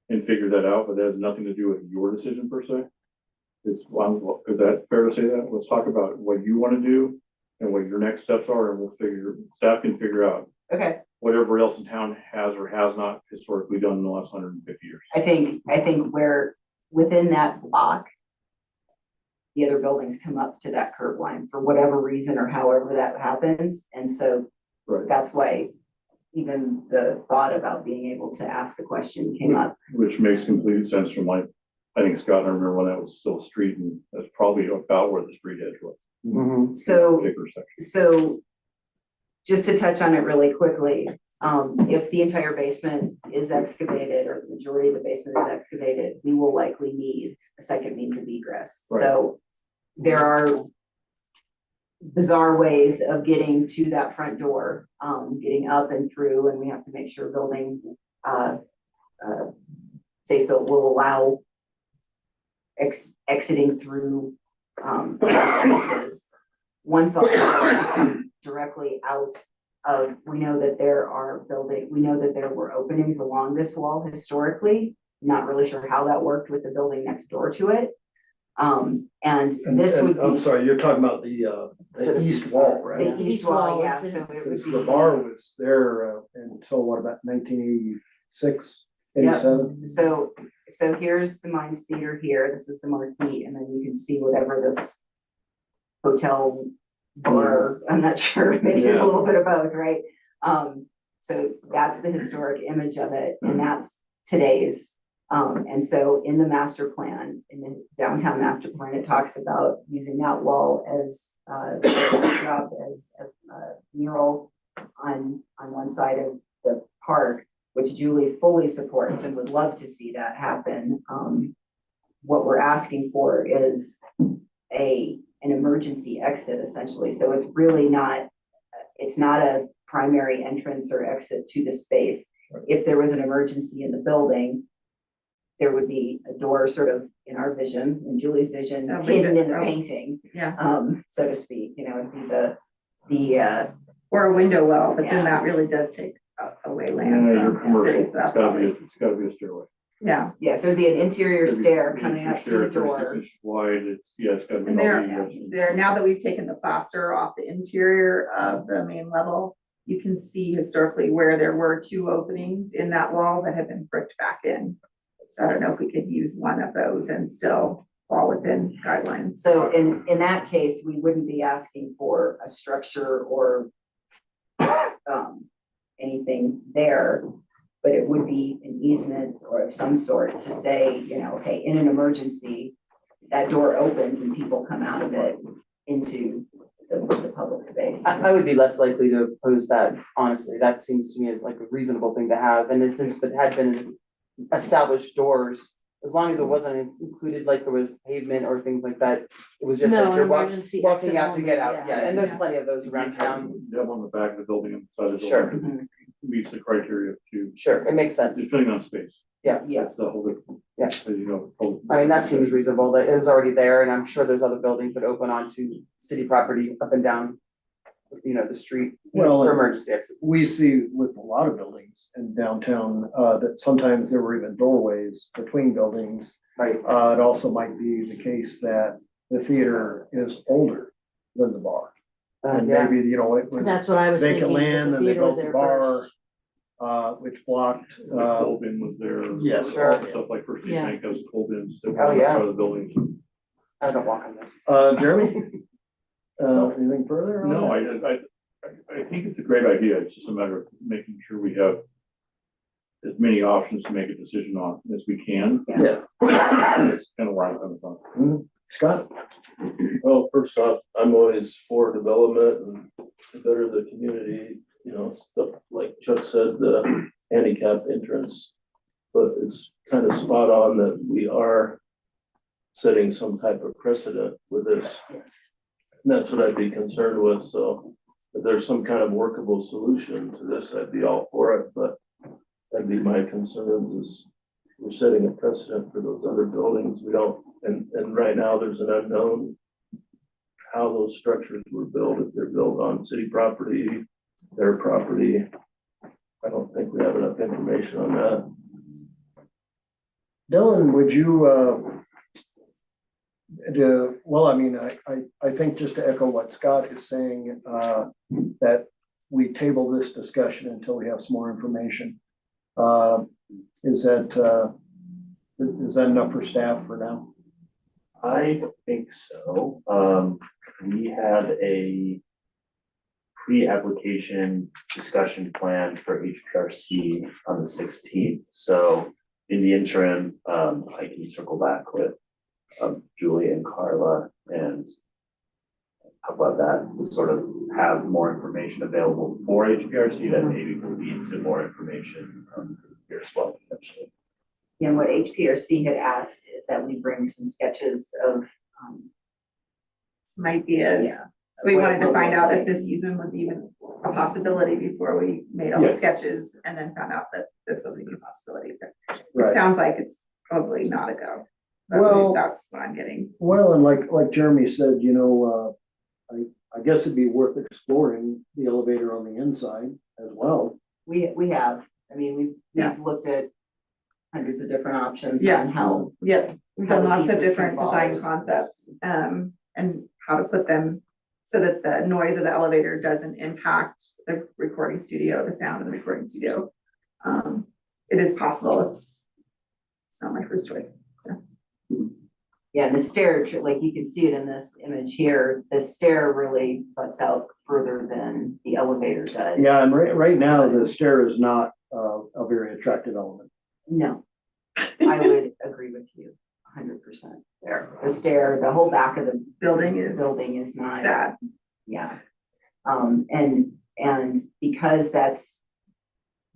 and figure that out, but that has nothing to do with your decision per se. Is that fair to say that? Let's talk about what you want to do and what your next steps are, and staff can figure out Okay. whatever else in town has or has not historically done in the last 150 years. I think where within that block, the other buildings come up to that curb line for whatever reason or however that happens. And so Right. that's why even the thought about being able to ask the question came up. Which makes complete sense from I think Scott, I remember when that was still a street, and that's probably about where the street edge was. So, Bigger section. so just to touch on it really quickly, if the entire basement is excavated or the majority of the basement is excavated, we will likely need a second means of egress. Right. So there are bizarre ways of getting to that front door, getting up and through, and we have to make sure building, safe build will allow exiting through, spaces. One thought is to come directly out of, we know that there were openings along this wall historically. Not really sure how that worked with the building next door to it. And this would I'm be sorry, you're talking about the east wall, right? the east wall, yeah, so it would Because be. the bar was there until what, about 1986, 87? So here's the Mines Theater here, this is the marquee, and then you can see whatever this hotel bar, I'm not sure, maybe it's a little bit of both, right? So that's the historic image of it, and that's today's. And so in the master plan, in the downtown master plan, it talks about using that wall as a backdrop, as a mural on one side of the park, which Julie fully supports and would love to see that happen. What we're asking for is an emergency exit essentially. So it's really not, it's not a primary entrance or exit to the space. If there was an emergency in the building, there would be a door sort of in our vision, in Julie's vision, hidden in the painting, so to speak, it'd be the Or a window well, but Yeah. then that really does take away Yeah, land your from the commercial, city, it's so that's gotta be, probably, it's gotta be a stairway. yeah. Yeah, so it'd be an interior Gotta be- stair be coming your up to stair, the 36 door. inches wide, it's, yeah, it's gotta be. And all there, the- now that we've taken the plaster off the interior of the main level, you can see historically where there were 2 openings in that wall that have been bricked back in. So I don't know if we could use one of those and still fall within guidelines. So in that case, we wouldn't be asking for a structure or anything there, but it would be an easement or of some sort to say, you know, okay, in an emergency, that door opens and people come out of it into the public space. I would be less likely to oppose that, honestly. That seems to me as like a reasonable thing to have, and since it had been established doors, as long as it wasn't included, like there was pavement or things like that, it was just No, like you're emergency walking exit out to get only, out, yeah. yeah, and there's Yeah. plenty of those around town. You have one on the back of the building and the side of the Sure. building. Meets the criteria to, Sure, it makes sense. depending on space. Yeah. That's the whole different. Yeah. As you know. whole- I mean, that seems reasonable, that it was already there, and I'm sure there's other buildings that open onto city property up and down, you know, the street Well, for emergency exits. we see with a lot of buildings in downtown, that sometimes there were even doorways between buildings. Right, It also might be the case that the theater is older than the bar. And yeah, maybe, you know, it was That's what I was thinking. vacant that land the and they theater was built the there bar, first. which blocked, The coal bin was there. yes, all sure. the Stuff like First Aid Yeah. Bank has coal bins. that were Oh, on the yeah. side of the buildings. I don't walk on those. Jeremy? Anything further? on No, that? I think it's a great idea. It's just a matter of making sure we have as many options to make a decision on as we can. Yeah. That's kind of where I'm coming from. Scott? Well, first off, I'm always for development and to better the community, you know, stuff like Chuck said, the handicap entrance. But it's kind of spot on that we are setting some type of precedent with this. And that's what I'd be concerned with, so if there's some kind of workable solution to this, I'd be all for it, but that'd be my concern is we're setting a precedent for those other buildings. We don't, and right now there's an unknown how those structures were built, if they're built on city property, their property. I don't think we have enough information on that. Dylan, would you, well, I mean, I think just to echo what Scott is saying, that we table this discussion until we have some more information. Is that enough for staff for now? I think so. We had a pre-application discussion plan for HPRC on the 16th. So in the interim, I can circle back with Julie and Carla and talk about that to sort of have more information available for HPRC that maybe will lead to more information here as well, potentially. And what HPRC had asked is that we bring some sketches of, Some ideas. yeah. So we what wanted it to will find look out like. if this easement was even a possibility before we made all the Yeah. sketches and then found out that this wasn't even a possibility. But it Right. sounds like it's probably not a go. But Well- that's what I'm getting. Well, and like Jeremy said, you know, I guess it'd be worth exploring the elevator on the inside as well. We have, I mean, Yeah. we've looked at hundreds of different options Yeah. on how, Yeah, we've how done the lots of pieces can different fall. design concepts, and how to put them so that the noise of the elevator doesn't impact the recording studio, the sound of the recording studio. It is possible, it's not my first choice, so. yeah, and the stair, like you can see it in this image here, the stair really butts out further than the elevator does. Yeah, and right now, the stair is not a very attractive element. No, I would agree with you 100% there. The stair, the whole back of the Building is not. sad. Yeah. And because that's,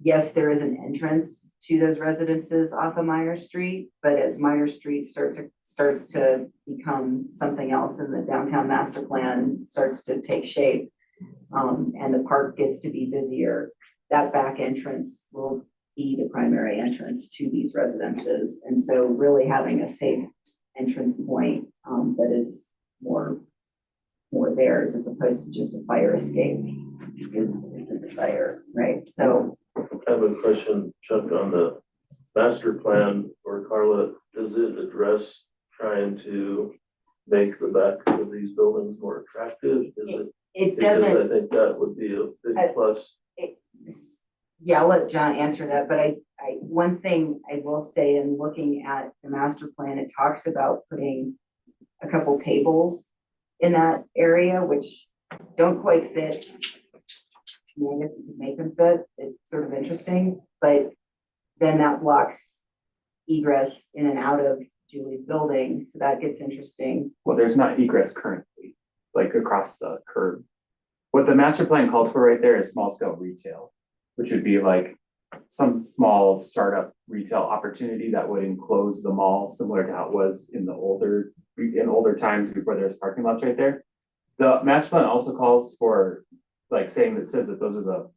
yes, there is an entrance to those residences off of Meyer Street, but as Meyer Street starts to become something else in the downtown master plan, starts to take shape, and the park gets to be busier, that back entrance will be the primary entrance to these residences. And so really having a safe entrance point that is more theirs as opposed to just a fire escape is the desire, right? So have a question, Chuck, on the master plan, or Carla, does it address trying to make the back of these buildings more attractive? Is it? It Because I doesn't, think that would be a big plus. yeah, I'll let John answer that, but one thing I will say in looking at the master plan, it talks about putting a couple tables in that area, which don't quite fit. I mean, I guess you could make them fit, it's sort of interesting, but then that blocks egress in and out of Julie's building, so that gets interesting. Well, there's not egress currently, like across the curb. What the master plan calls for right there is small scale retail, which would be like some small startup retail opportunity that would enclose the mall, similar to how it was in older times before there's parking lots right there. The master plan also calls for, like, says that those are the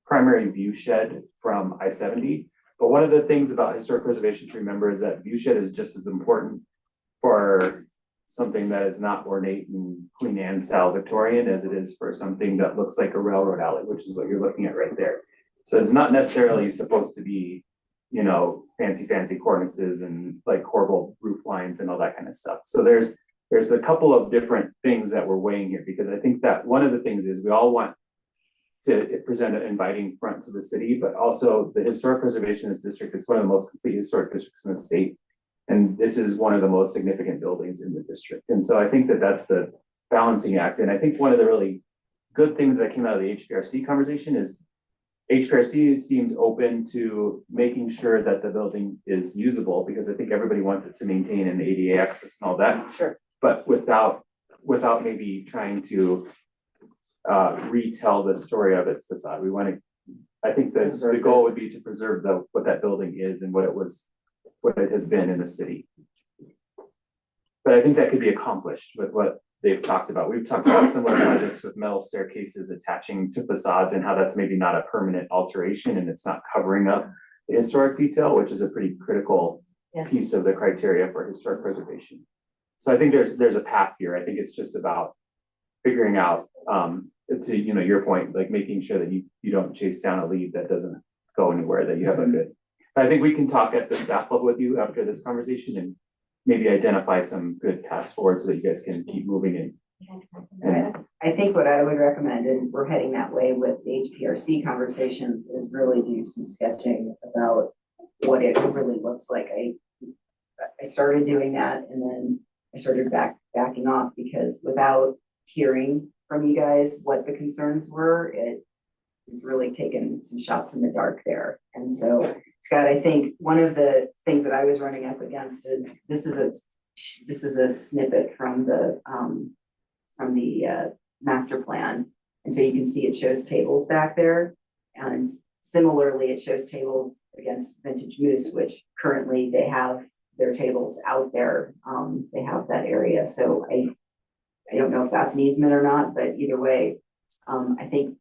primary view shed from I-70. But one of the things about historic preservation to remember is that view shed is just as important for something that is not ornate and Queen Anne style Victorian as it is for something that looks like a railroad alley, which is what you're looking at right there. So it's not necessarily supposed to be, you know, fancy cornices and like horrible roof lines and all that kind of stuff. So there's a couple of different things that we're weighing here, because I think that one of the things is we all want to present an inviting front to the city, but also the historic preservationist district is one of the most complete historic districts in the state. And this is one of the most significant buildings in the district. And so I think that that's the balancing act. And I think one of the really good things that came out of the HPRC conversation is HPRC seemed open to making sure that the building is usable, because I think everybody wants it to maintain an ADA access and all that. Sure. But without maybe trying to retell the story of its facade. We want to, I think the goal would be to preserve what that building is and what it has been in the city. But I think that could be accomplished with what they've talked about. We've talked about similar projects with metal staircases attaching to facades and how that's maybe not a permanent alteration and it's not covering up the historic detail, which is a pretty critical piece of the criteria for historic preservation. So I think there's a path here. I think it's just about figuring out, to your point, like making sure that you don't chase down a lead that doesn't go anywhere, that you have a good. I think we can talk at the staff level with you after this conversation and maybe identify some good paths forward so that you guys can keep moving in. I think what I would recommend, and we're heading that way with the HPRC conversations, is really do some sketching about what it really looks like. I started doing that and then I started backing off, because without hearing from you guys what the concerns were, it was really taking some shots in the dark there. And so, Scott, I think one of the things that I was running up against is this is a snippet from the master plan. And so you can see it shows tables back there. And similarly, it shows tables against Vintage Moose, which currently they have their tables out there. They have that area. So I don't know if that's an easement or not, but either way, I think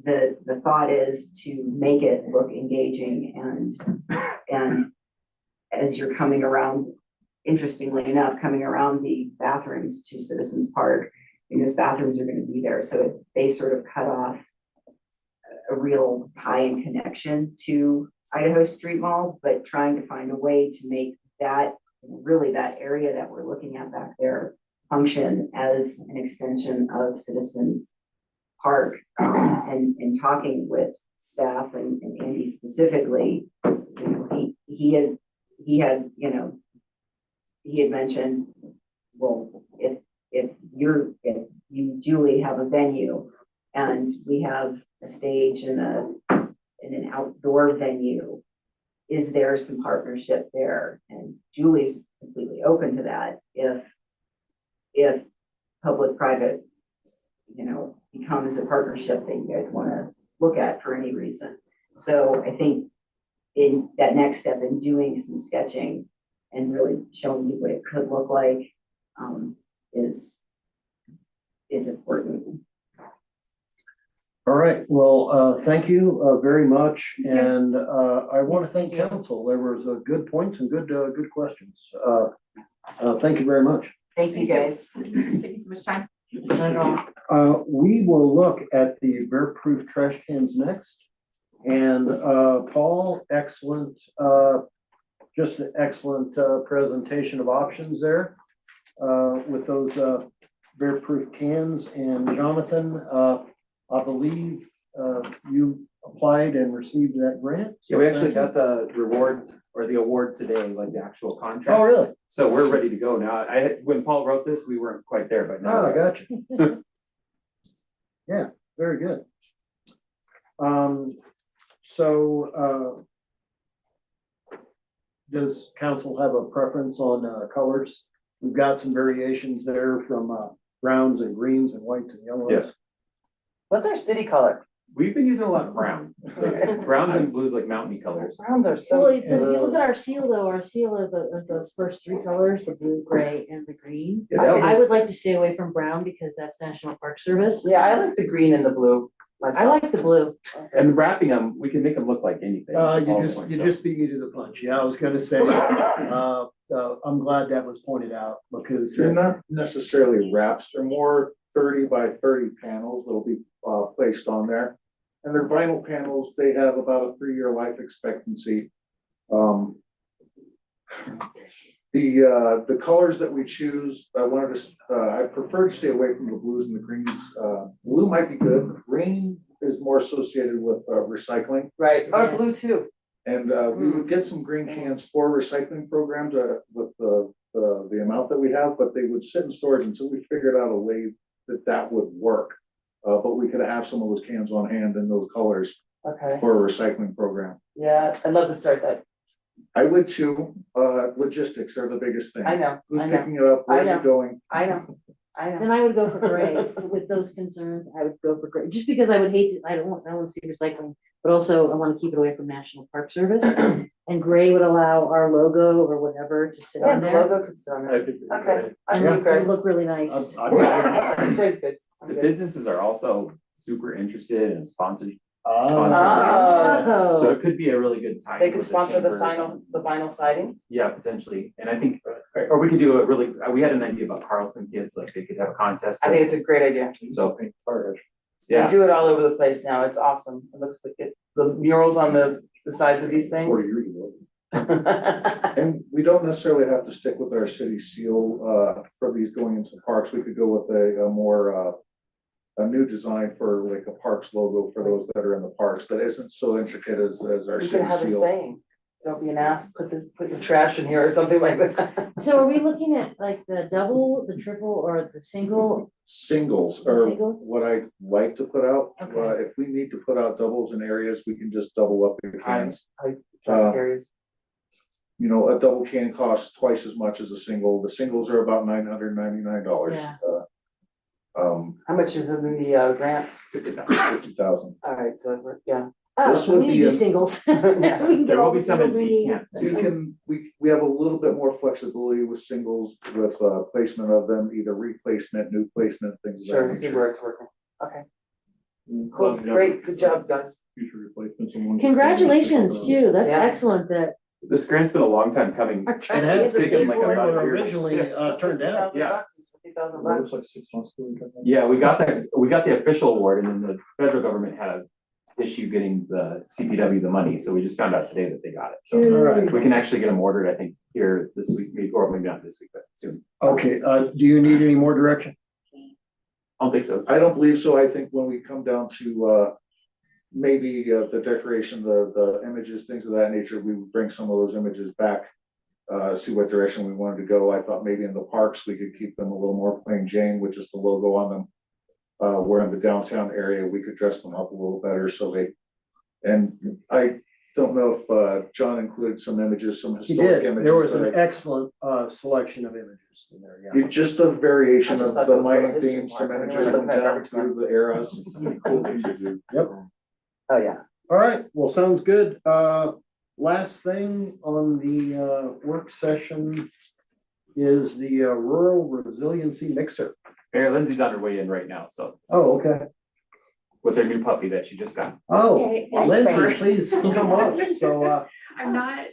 the thought is to make it look engaging, and as you're coming around, interestingly enough, coming around the bathrooms to Citizens Park, and those bathrooms are going to be there. So they sort of cut off a real tie and connection to Idaho Street Mall, but trying to find a way to make that really that area that we're looking at back there function as an extension of Citizens Park. And talking with staff and Andy specifically, he had mentioned, well, if you, Julie, have a venue and we have a stage in an outdoor venue, is there some partnership there? And Julie's completely open to that if public-private, becomes a partnership that you guys want to look at for any reason. So I think in that next step in doing some sketching and really showing you what it could look like is important. All right, well, thank you very much. And I want to thank council. There was good points and good questions. Thank you very much. Thank you, guys. Thanks for taking so much time. We will look at the bear-proof trash cans next. And Paul, excellent, just an excellent presentation of options there with those bear-proof cans. And Jonathan, I believe you applied and received that grant. Yeah, we actually got the reward or the award today, like the actual contract. Oh, really? So we're ready to go now. When Paul wrote this, we weren't quite there, but now. Oh, I got you. Yeah, very good. Does council have a preference on colors? We've got some variations there from browns and greens and whites and yellows. Yes. What's our city color? We've been using a lot of brown. Browns and blues, like mountainy colors. Browns are Well, so, if you look at our seal though, our seal of those first three colors, the blue, gray and the green. Yeah, that would I would like to stay away from brown because that's National Park Service. yeah, I like the green and the blue I myself. like the blue. And wrapping them, we can make them look like anything. to Paul's point, You so. just beat me to the punch. Yeah, I was gonna say, I'm glad that was pointed out because They're not necessarily wraps, they're more 30 by 30 panels that'll be placed on there. And they're vinyl panels, they have about a 3-year life expectancy. The colors that we choose, I prefer to stay away from the blues and the greens. Blue might be good, green is more associated with recycling. Right, or Yes. blue too. And we would get some green cans for recycling programs with the amount that we have, but they would sit in storage until we figured out a way that would work. But we could have some of those cans on hand in those colors Okay, for a recycling program. yeah, I'd love to start that. I would too. Logistics are the biggest thing. I know, Who's I know, picking it up? Where's know. it going? I know, I know. Then I would go for gray with those concerns. I would go for gray, just because I would hate to, I don't want to see recycling, but also I want to keep it away from National Park Service. And gray would allow our logo or whatever to sit Yeah, on the there. logo could sit on I there. think Okay, I And do it great. would look really nice. Gray's good. I'm The good. businesses are also super interested in sponsorship. Ah. So Oh, it could be a really good time. They could sponsor the vinyl siding. Yeah, potentially. And I think, or we could do we had an idea about Carlson kids, like they could have a contest. I think it's a great idea. So, They yeah, do it all over the place now. It's awesome. It looks like it. The murals on the sides of these 40 things. years ago. And we don't necessarily have to stick with our city seal for these going into parks. We could go with a more a new design for like a parks logo for those that are in the parks that isn't so intricate as our You city could have a seal. saying, don't be an ass, put your trash in here or something like that. so are we looking at like the double, the triple, or the single? Singles The are singles? what I like to put out. Okay. If we need to put out doubles in areas, we can just double up the cans. Traffic areas. You know, a double can costs twice as much as a single. The singles are about $999. Yeah. How much is in the grant? 50,000. All right, so yeah. Oh, This so would we need be to do a- singles. We can get there all will be the some in singles we need. decant. We have a little bit more flexibility with singles with placement of them, either replacement, new placement, things of Sure, that see nature. where it's working. Okay, Mm, cool, yeah. great, good job, guys. Future replacements. and ones. Congratulations too. That's Yeah. excellent that this grant's been a long time coming. our It trying to has get the taken like we about were a year. originally Yeah. turned down. Yeah. $50,000 is $50,000 Well, it was bucks. like 6 months ago. we got that. Yeah, we got the official award, and then the federal government had a issue getting the CPW the money, so we just found out today that they got it. So All right. we can actually get them ordered, I think, here this week, maybe, or maybe not this week, but soon. Okay, do you need any more direction? I don't think so. I don't believe so. I think when we come down to maybe the decoration, the images, things of that nature, we would bring some of those images back. See what direction we wanted to go. I thought maybe in the parks, we could keep them a little more plain Jane with just the logo on them. Where in the downtown area, we could dress them up a little better so and I don't know if John included some images, some He historic did. images. There was that an excellent selection of images in there, yeah. Just a variation I of just thought the that was a little mining history themes, some part. images I from never down through the eras. Some really cool pictures. Yep. Oh, yeah. All right, well, sounds good. Last thing on the work session is the rural resiliency mixer. Mary Lindsay's on her way in right now, so Oh, okay. with her new puppy that she just got. Oh, Okay, Lindsay, thanks. please come up. So I'm not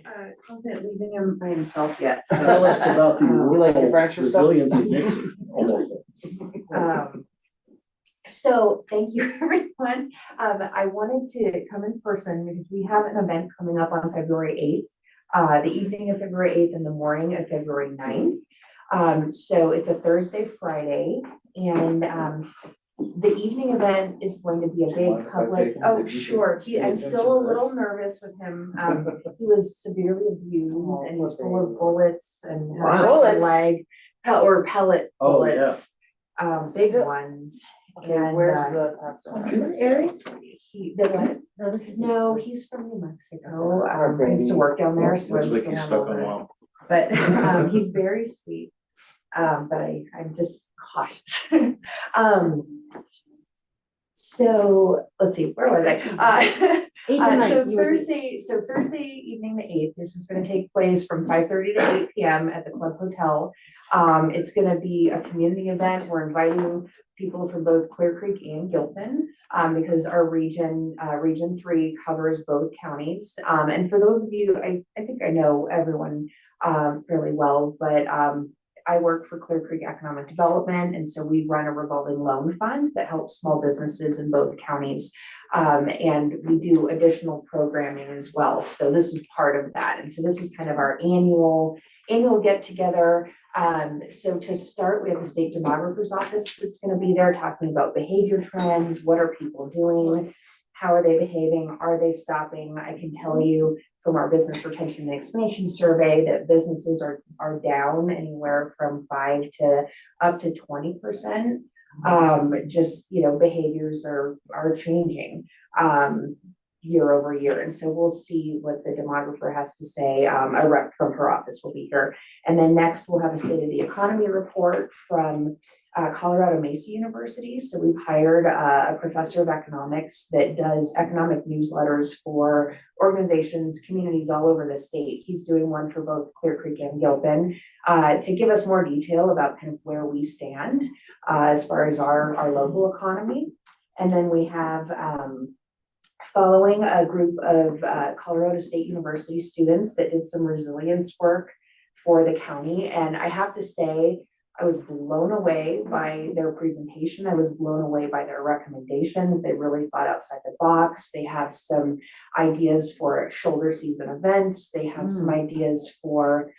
confident leaving him by himself yet, so. tell us about the You like your rural furniture stuff? resiliency mixer. Almost. So thank you, everyone. I wanted to come in person because we have an event coming up on February 8th, the evening of February 8th and the morning of February 9th. So it's a Thursday, Friday, and the evening event is going to be a big public, oh, sure. I'm still a little nervous with him. He was severely abused and he's full of bullets and had a broken leg, or pellet bullets, big ones. Okay, And, where's the pastor? Aries? The what? No, he's from New Mexico. He used to work down there, so I'm Looks like still he's on stuck on over it. one. But he's very sweet. But I'm just cautious. So let's see, where was I? So Thursday evening, the 8th, this is gonna take place from 5:30 to 8 p.m. at the Club Hotel. It's gonna be a community event. We're inviting people from both Clear Creek and Gilpin, because our region 3 covers both counties. And for those of you, I think I know everyone fairly well, but I work for Clear Creek Economic Development, and so we run a revolving loan fund that helps small businesses in both counties. And we do additional programming as well. So this is part of that. And so this is kind of our annual get together. So to start, we have the state demographer's office that's going to be there talking about behavior trends. What are people doing? How are they behaving? Are they stopping? I can tell you from our business retention and expansion survey that businesses are down anywhere from 5 to up to 20%. Just, behaviors are changing year over year. And so we'll see what the demographer has to say. A rep from her office will be here. And then next we'll have a state of the economy report from Colorado Mesa University. So we've hired a professor of economics that does economic newsletters for organizations, communities all over the state. He's doing one for both Clear Creek and Gilpin to give us more detail about kind of where we stand as far as our local economy. And then we have following a group of Colorado State University students that did some resilience work for the county. And I have to say, I was blown away by their presentation. I was blown away by their recommendations. They really thought outside the box. They have some ideas for shoulder season events. They have some ideas for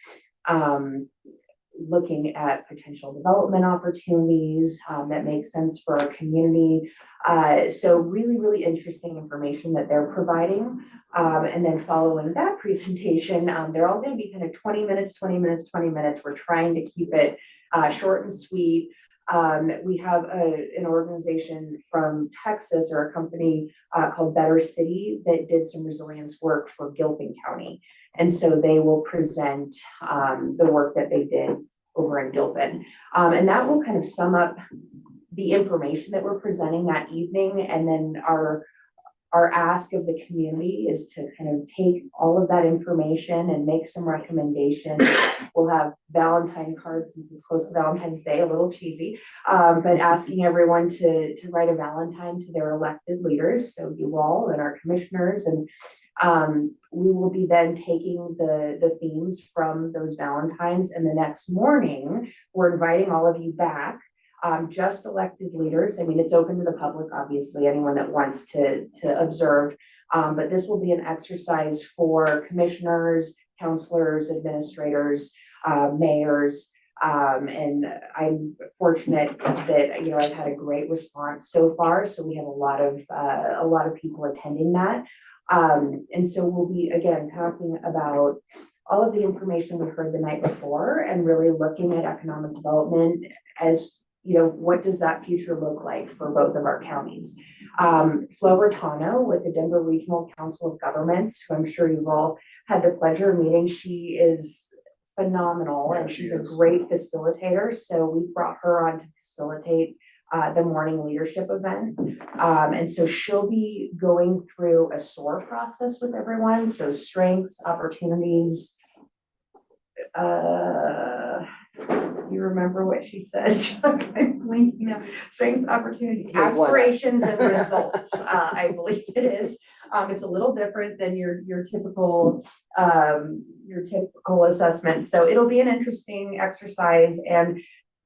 looking at potential development opportunities that make sense for our community. So really, really interesting information that they're providing. And then following that presentation, they're all going to be kind of 20 minutes, 20 minutes, 20 minutes. We're trying to keep it short and sweet. We have an organization from Texas, or a company called Better City, that did some resilience work for Gilpin County. And so they will present the work that they did over in Gilpin. And that will kind of sum up the information that we're presenting that evening. And then our ask of the community is to kind of take all of that information and make some recommendations. We'll have Valentine cards, since it's close to Valentine's Day, a little cheesy, but asking everyone to write a Valentine to their elected leaders. So you all and our commissioners, and we will be then taking the themes from those Valentines, and the next morning, we're inviting all of you back. Just elected leaders. I mean, it's open to the public, obviously, anyone that wants to observe. But this will be an exercise for commissioners, counselors, administrators, mayors. And I'm fortunate that, I've had a great response so far. So we have a lot of people attending that. And so we'll be, again, talking about all of the information we heard the night before, and really looking at economic development as, what does that future look like for both of our counties? Flo Bertano with the Denver Regional Council of Governments, who I'm sure you've all had the pleasure of meeting. She is phenomenal, and she's a great facilitator. So we brought her on to facilitate the morning leadership event. And so she'll be going through a SOAR process with everyone. So strengths, opportunities, you remember what she said? I'm blinking now. Strengths, opportunities, aspirations, and results. I believe it is. It's a little different than your typical assessment. So it'll be an interesting exercise. And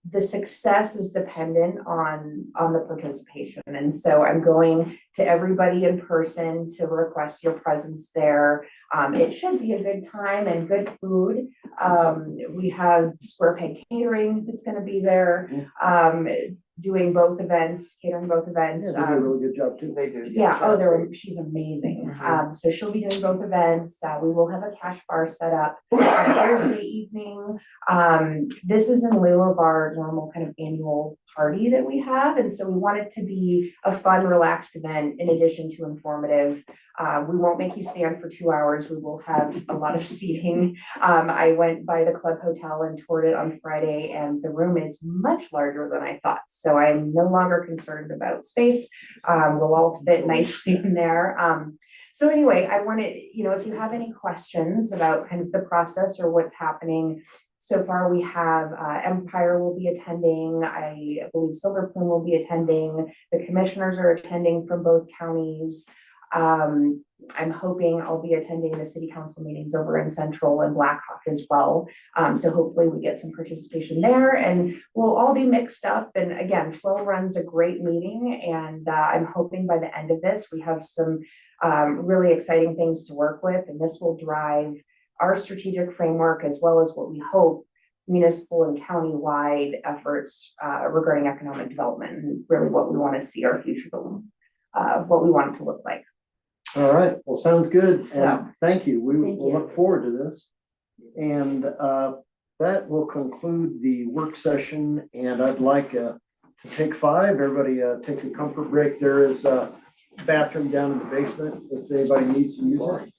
the success is dependent on the participation. And so I'm going to everybody in person to request your presence there. It should be a good time and good food. We have Square Peg Catering that's gonna be there, doing both events, catering both events. Yeah, they do a really good job too. They do. Yeah, oh, she's amazing. So she'll be doing both events. We will have a cash bar set up on Thursday evening. This is in lieu of our normal kind of annual party that we have. And so we want it to be a fun, relaxed event in addition to informative. We won't make you stand for 2 hours. We will have a lot of seating. I went by the Club Hotel and toured it on Friday, and the room is much larger than I thought. So I'm no longer concerned about space. We'll all fit nicely in there. So anyway, I wanted, if you have any questions about kind of the process or what's happening, so far we have Empire will be attending. I believe Silver Plume will be attending. The commissioners are attending from both counties. I'm hoping I'll be attending the city council meetings over in Central and Blackhawk as well. So hopefully we get some participation there, and we'll all be mixed up. And again, Flo runs a great meeting, and I'm hoping by the end of this, we have some really exciting things to work with, and this will drive our strategic framework as well as what we hope municipal and county-wide efforts regarding economic development and really what we want to see our future, what we want it to look like. All right, well, sounds good. So, And thank you. We thank will you. look forward to this. And that will conclude the work session. And I'd like to take 5. Everybody take a comfort break. There is a bathroom down in the basement if anybody needs to use it.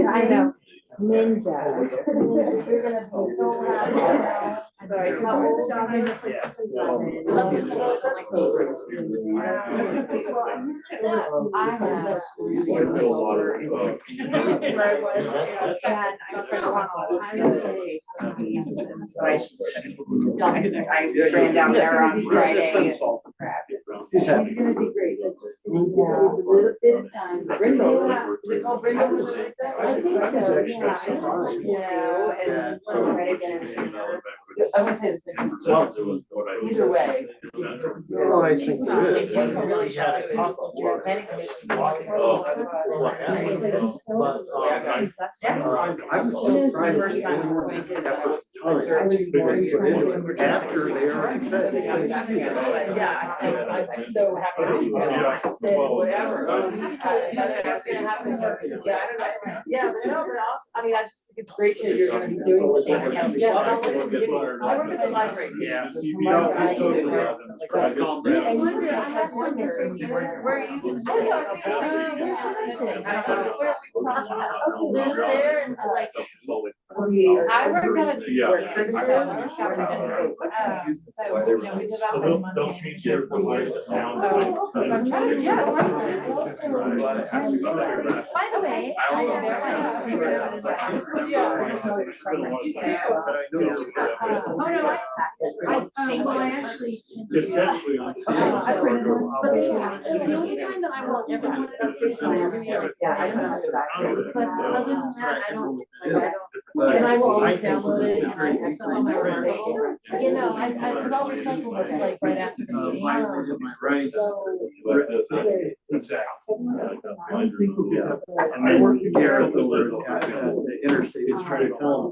I know. Ninja. You're gonna be so happy. Sorry, How old are you? I have. I ran down there on Friday and grabbed it. He's happy. It's gonna be great. Just a little bit of time. Brenda, Oh, Brenda was with that? I think so, yeah. So, and so ready again. I want to say the same. Well, Either way. Well, I think there is. It's really He had a shocking. pop-up Your walk. planning commission. I'm so surprised. After they already said. Yeah, I'm so happy. I said, whatever. Yeah, but no, but also, I mean, I just think it's great that you're gonna be doing this. I work at the library. Yeah. I Miss Wonder, I have some history here. Where are you gonna sit? Where should I sit? Okay, there's there and like. I worked on a. Yeah. So They'll change their mind now. By the way, I actually. Just actually on. But the only time that I will ever want to is when I do like that. But other than that, I don't, and I will always download it and I have some on my phone. You know, cause I'll recycle this like right after the meeting. And I work together at the interstate, it's trying to tell them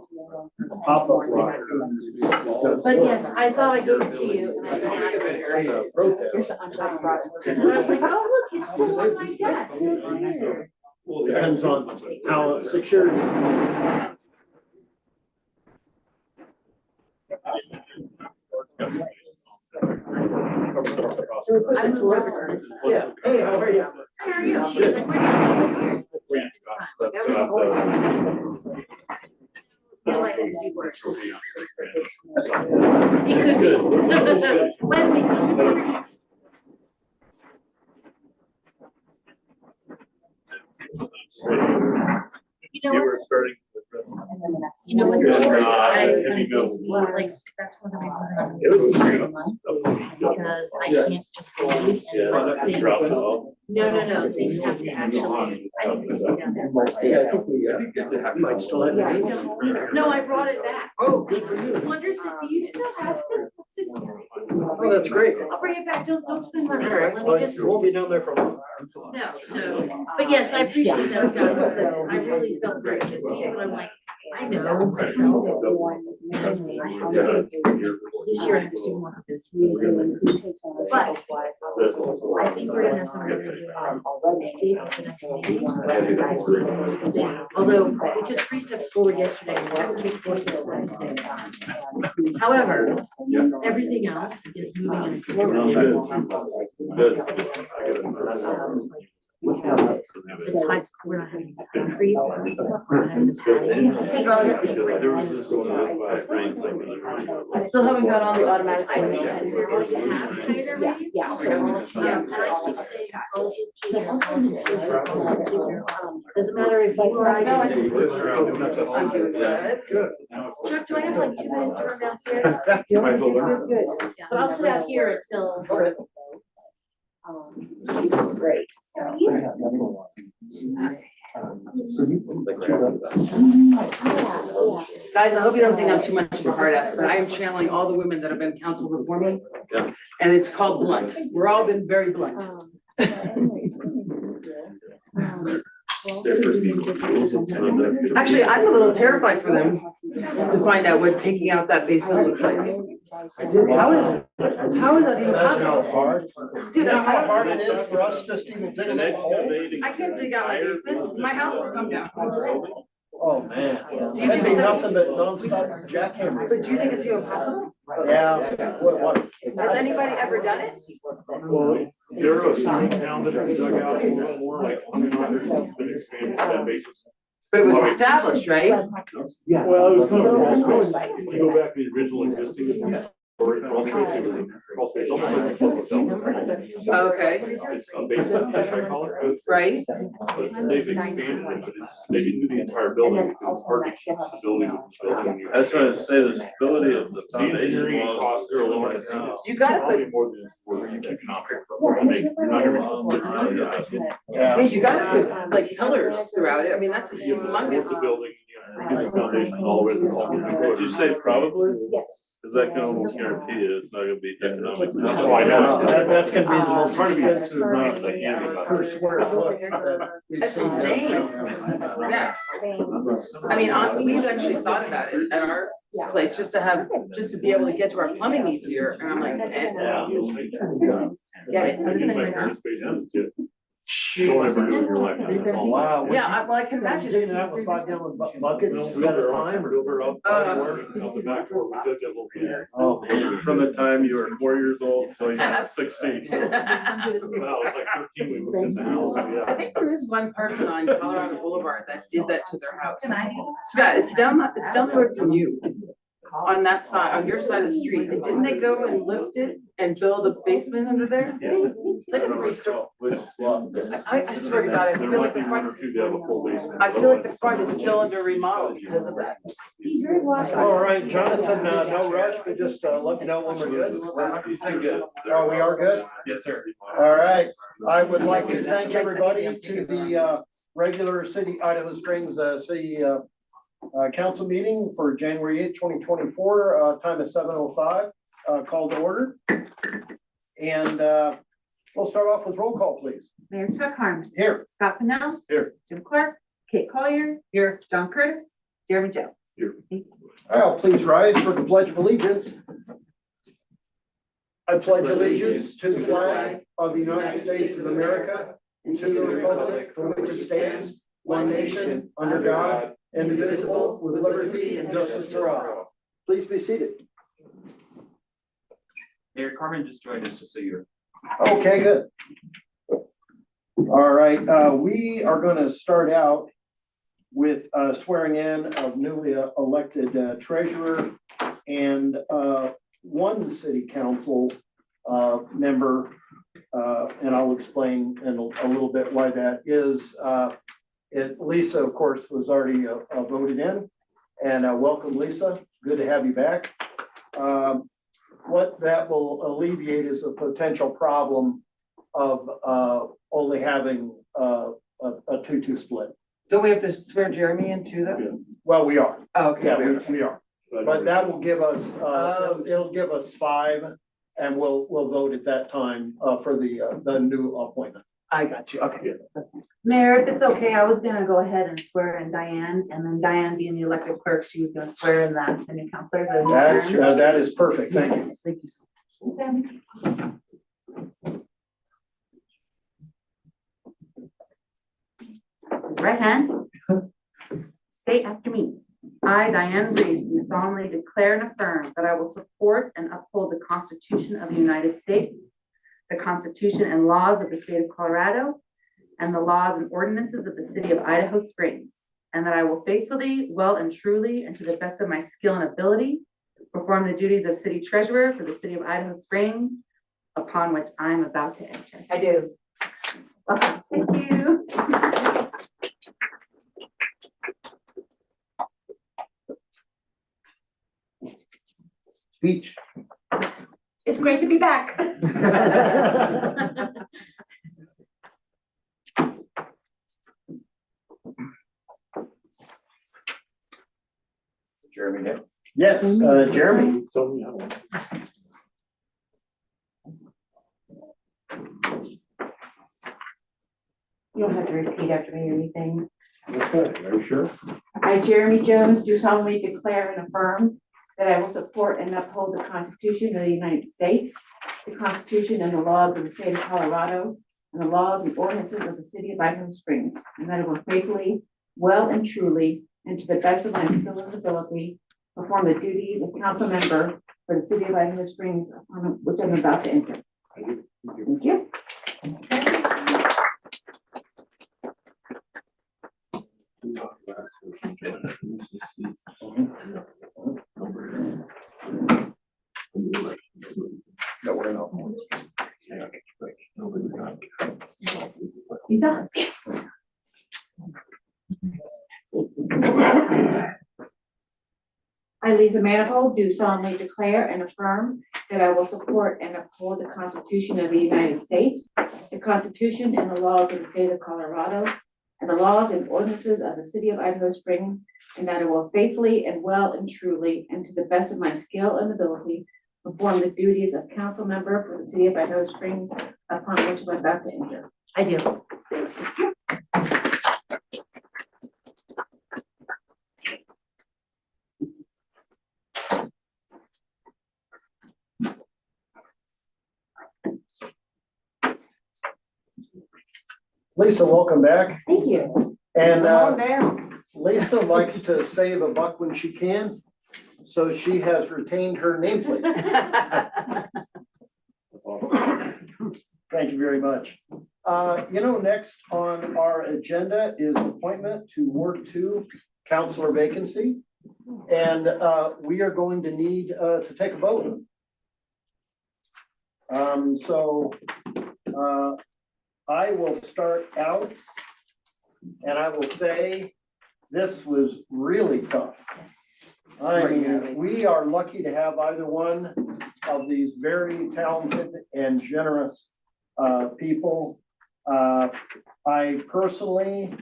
pop-up rock. But yes, I thought I gave it to you and I didn't have it. And I was like, oh, look, it's still on my desk. Depends on how security. Yeah. Hey, how are you? How are you? She's like, where feel like it could be worse. It could be. When we. You know what? Starting. You know what? Yeah, I if you go- like, that's one of the reasons. It was a great. because I can't just leave and let things. No, things have to actually, I need to stay down there first. Might still have it. No, I brought it back. Oh, good for you. Wonders if, do you still have it? Oh, that's great. I'll bring it back, don't spend money. All right, Let well, me just. you won't be down there for long. No, so, but yes, I appreciate that, Scott, because I really felt very good seeing it, but I'm like, I know. This year I have to do more of this. But I think we're gonna have some really good. Although we took 3 steps forward yesterday, and we'll take 4 steps Wednesday. However, everything else is moving forward. The time, we're not having the concrete, we're not having the padding. I still haven't got on the automatic. I think we're going to have tighter reins. And I keep saying, doesn't matter if you or I do. I'm doing good. Chuck, do I have like 2 minutes to run downstairs? Good. But I'll sit out here until. Great. Guys, I hope you don't think I'm too much of a hard ass, but I am channeling all the women that have been counsel before me. And it's called blunt. We're all been very blunt. Actually, I'm a little terrified for them to find out what taking out that basement looks like. How is that even possible? Hard. Dude, You know how hard it is for us just to even dig a hole? I can't dig out my basement. My house will come down. Oh, man. Do you That'd be think nothing but nonstop jackhammer. But do you think it's even possible? Yeah. What? Has anybody ever done it? Well, there are some town that have dug out a little more, like, been expanded that basis. But it was established, right? Yeah. Well, it was kind of, if you go back to the original existing. Crawl space, it was a crawl space, almost like a hotel. Okay. It's a basement, I call it. Right. But they've expanded it, but they didn't do the entire building, because part of the stability of the building. That's what I say, the stability of the The foundation engineering walls. costs are a little bit. You gotta Probably put, more than where you keep an yeah, you gotta put like pillars throughout it. I mean, that's a humongous. The building, get the foundation all the way to the wall. Did you say probably? Yes. Cause I can almost guarantee you it's not gonna be economic. Oh, I know. That's gonna be the most Trying to be expensive per Yeah. square foot that we've That's seen. insane. Yeah. I mean, we've actually thought about it at our place, just to be able to get to our plumbing easier. And I'm like, eh. Yeah. Don't ever do it in your life. Wow. Yeah, well, I can imagine. Taking out with 5-gallon buckets No, at a time or? Builder up, out the back door, we dug that little pier. Oh, man. From the time you were 4 years old, so you're 16. Wow, it was like 13 we moved in the house, I yeah. think there is one person on Colorado Boulevard that did that to their house. Scott, it's down the road from you. On that side, on your side of the street. And didn't they go and lift it and build a basement under there? It's like a 3-story. I swear to God, I There feel might like be the one or front, two to have a full basement. I feel like the front is still under remodel because of that. All right, Jonathan, no rush, but just let me know when we're good. Oh, we are good? Yes, sir. All right, I would like to thank everybody to the regular Idaho Springs City Council meeting for January 8th, 2024, time is 7:05, call to order. And we'll start off with roll call, please. Mayor Chuck Harmon. Here. Scott Pennell. Here. Jim Clark. Kate Collier. Here. John Curtis. Jeremy Jones. Here. I'll please rise for the Pledge of Allegiance. I pledge allegiance to the flag of the United States of America and to the republic for which it stands, one nation, under God, indivisible, with liberty and justice for all. Please be seated. Mayor Carmen just joined us, just so you're. Okay, good. All right, we are going to start out with swearing in of newly elected treasurer and one city council member, and I'll explain in a little bit why that is. Lisa, of course, was already voted in, and welcome, Lisa. Good to have you back. what that will alleviate is a potential problem of only having a 2-2 split. Don't we have to swear Jeremy in too though? Well, we are. Oh, okay. Yeah, we are. But that will give us, it'll give us 5, and we'll vote at that time for the new appointment. I got you, okay. Mayor, if it's okay, I was gonna go ahead and swear in Diane, and then Diane being the elected clerk, she was gonna swear in the new counselor. the new terms. That is perfect, thank you. Thank you. Okay. Right hand. State after me. I, Diane Reese, do solemnly declare and affirm that I will support and uphold the Constitution of the United States, the Constitution and laws of the state of Colorado, and the laws and ordinances of the city of Idaho Springs, and that I will faithfully, well and truly, and to the best of my skill and ability, perform the duties of city treasurer for the city of Idaho Springs, upon which I am about to enter. I do. Welcome. Thank you. Speech. It's great to be back. Jeremy next. Yes, Jeremy. You don't have to repeat after me or anything. Okay, are you sure? I, Jeremy Jones, do solemnly declare and affirm that I will support and uphold the Constitution of the United States, the Constitution and the laws of the state of Colorado, and the laws and ordinances of the city of Idaho Springs, and that I will faithfully, well and truly, and to the best of my skill and ability, perform the duties of council member for the city of Idaho Springs, upon which I'm about to enter. Thank you. No, we're not. Lisa? I, Lisa Manifold, do solemnly declare and affirm that I will support and uphold the Constitution of the United States, the Constitution and the laws of the state of Colorado, and the laws and ordinances of the city of Idaho Springs, and that I will faithfully and well and truly, and to the best of my skill and ability, perform the duties of council member for the city of Idaho Springs, upon which I'm about to enter. I do. Lisa, welcome back. Thank you. And Come on down. Lisa likes to save a buck when she can, so she has retained her nameplate. Thank you very much. Next on our agenda is appointment to Ward 2 Councilor vacancy. And we are going to need to take a vote. I will start out, and I will say this was really tough. I mean, we are lucky to have either one of these very talented and generous people. I personally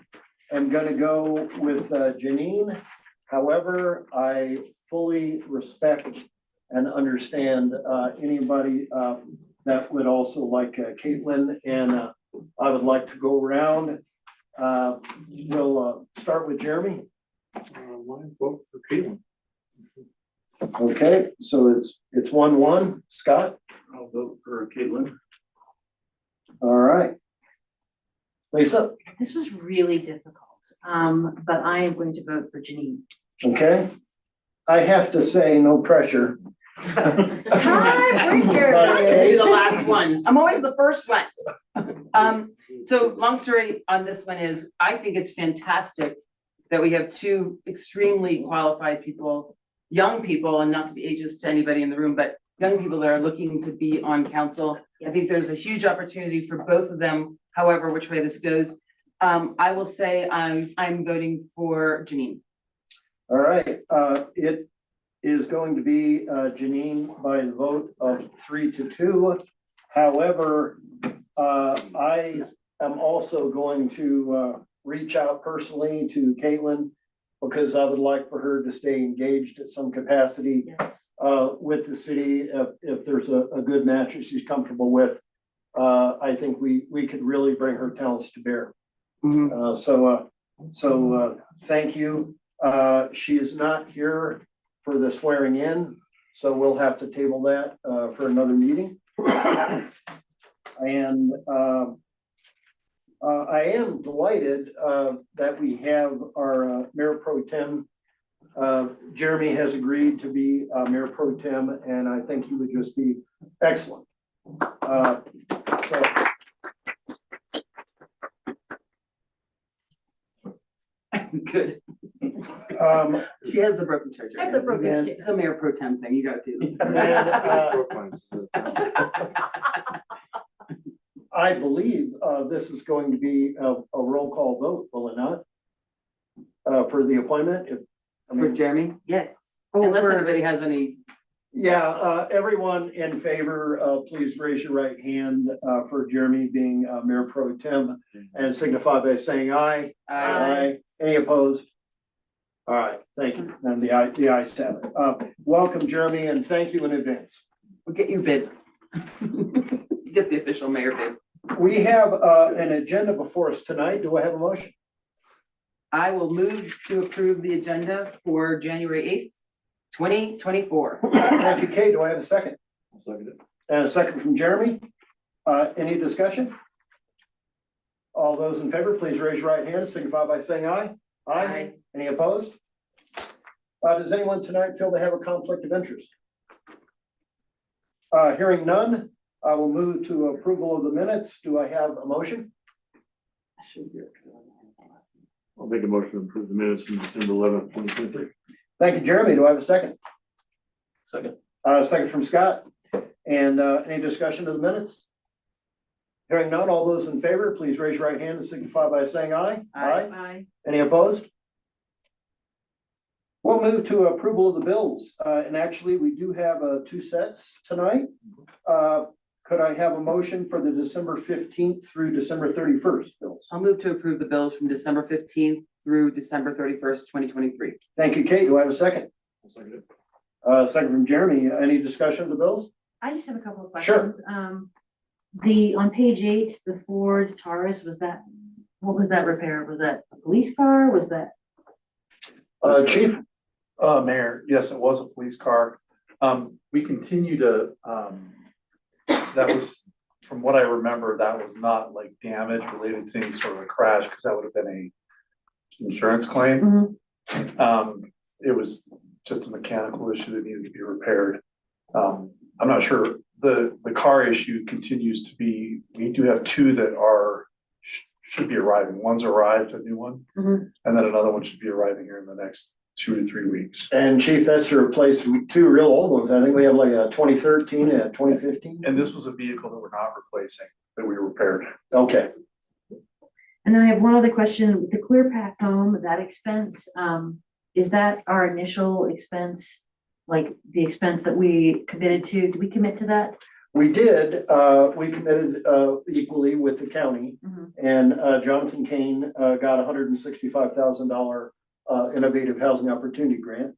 am going to go with Janine. However, I fully respect and understand anybody that would also like Caitlin, and I would like to go around. We'll start with Jeremy. Mine vote for Caitlin. Okay, so it's 1-1. Scott? I'll vote for Caitlin. All right. Lisa? This was really difficult, but I am going to vote for Janine. Okay. I have to say, no pressure. Time, bring your, I can be the last one. I'm always the first one. So long story on this one is, I think it's fantastic that we have two extremely qualified people, young people, and not to be ageist to anybody in the room, but young people that are looking to be on council. I think there's a huge opportunity for both of them, however, which way this goes. I will say I'm voting for Janine. All right, it is going to be Janine by the vote of 3-2. However, I am also going to reach out personally to Caitlin because I would like for her to stay engaged at some capacity Yes. with the city if there's a good match that she's comfortable with. I think we could really bring her talents to bear. So thank you. She is not here for the swearing in, so we'll have to table that for another meeting. And I am delighted that we have our Mayor Pro Tem. Jeremy has agreed to be Mayor Pro Tem, and I think he would just be excellent. So. Good. She has the broken chair. I have the broken And it's a Mayor Pro Tem thing, you got to. I believe this is going to be a roll call vote, will it not? For the appointment, For Jeremy? Yes. Unless anybody has any. Yeah, everyone in favor, please raise your right hand for Jeremy being Mayor Pro Tem and signify by saying aye. Aye. Any opposed? All right, thank you. And the ayes have it. Welcome, Jeremy, and thank you in advance. We'll get you bid. Get the official mayor bid. We have an agenda before us tonight. Do I have a motion? I will move to approve the agenda for January 8th, 2024. Thank you, Kate. Do I have a second? I'll second it. And a second from Jeremy. Any discussion? All those in favor, please raise your right hand and signify by saying aye. Aye. Any opposed? Does anyone tonight feel they have a conflict of interest? Hearing none, I will move to approval of the minutes. Do I have a motion? I should do it because it wasn't anything last time. I'll make a motion to approve the minutes from December 11th, 2023. Thank you, Jeremy. Do I have a second? Second. Second from Scott. And any discussion of the minutes? Hearing none, all those in favor, please raise your right hand and signify by saying aye. Aye. Any opposed? We'll move to approval of the bills. And actually, we do have two sets tonight. Could I have a motion for the December 15th through December 31st bills? I'll move to approve the bills from December 15th through December 31st, 2023. Thank you, Kate. Do I have a second? I'll second it. Second from Jeremy. Any discussion of the bills? I just have a couple of Sure. questions. On page 8, the Ford Taurus, what was that repair? Was that a police car? Was that? Chief? Mayor, yes, it was a police car. We continue to, that was, from what I remember, that was not like damage related to any sort of a crash, because that would have been a insurance claim. It was just a mechanical issue that needed to be repaired. I'm not sure, the car issue continues to be, we do have two that should be arriving. One's arrived, a new one, and then another one should be arriving here in the next 2 to 3 weeks. And Chief, that's to replace two real old ones. I think we have like a 2013 and a 2015. And this was a vehicle that we're not replacing, that we repaired. Okay. And then I have one other question. The Clear Path home, that expense, is that our initial expense? Like the expense that we committed to? Did we commit to that? We did. We committed equally with the county, and Jonathan Kane got $165,000 innovative housing opportunity grant.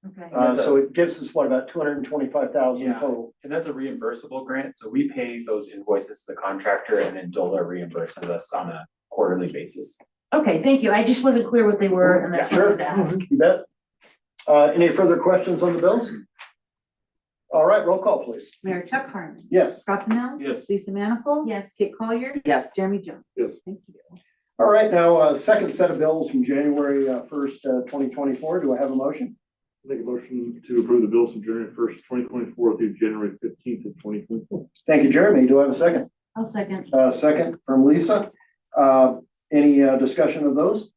Okay. So it gives us what, about 225,000 Yeah. total. And that's a reimbursable grant, so we pay those invoices to the contractor and then DOLA reimburses us on a quarterly basis. Okay, thank you. I just wasn't clear what they were, and that's what I Sure. wanted to ask. You bet. Any further questions on the bills? All right, roll call, please. Mayor Chuck Harmon. Yes. Scott Pennell. Yes. Lisa Manifold. Yes. Kate Collier. Yes. Jeremy Jones. Yes. Thank you. All right, now, second set of bills from January 1st, 2024. Do I have a motion? Make a motion to approve the bills from January 1st, 2024 through January 15th of 2024. Thank you, Jeremy. Do I have a second? I'll second. Second from Lisa. Any discussion of those?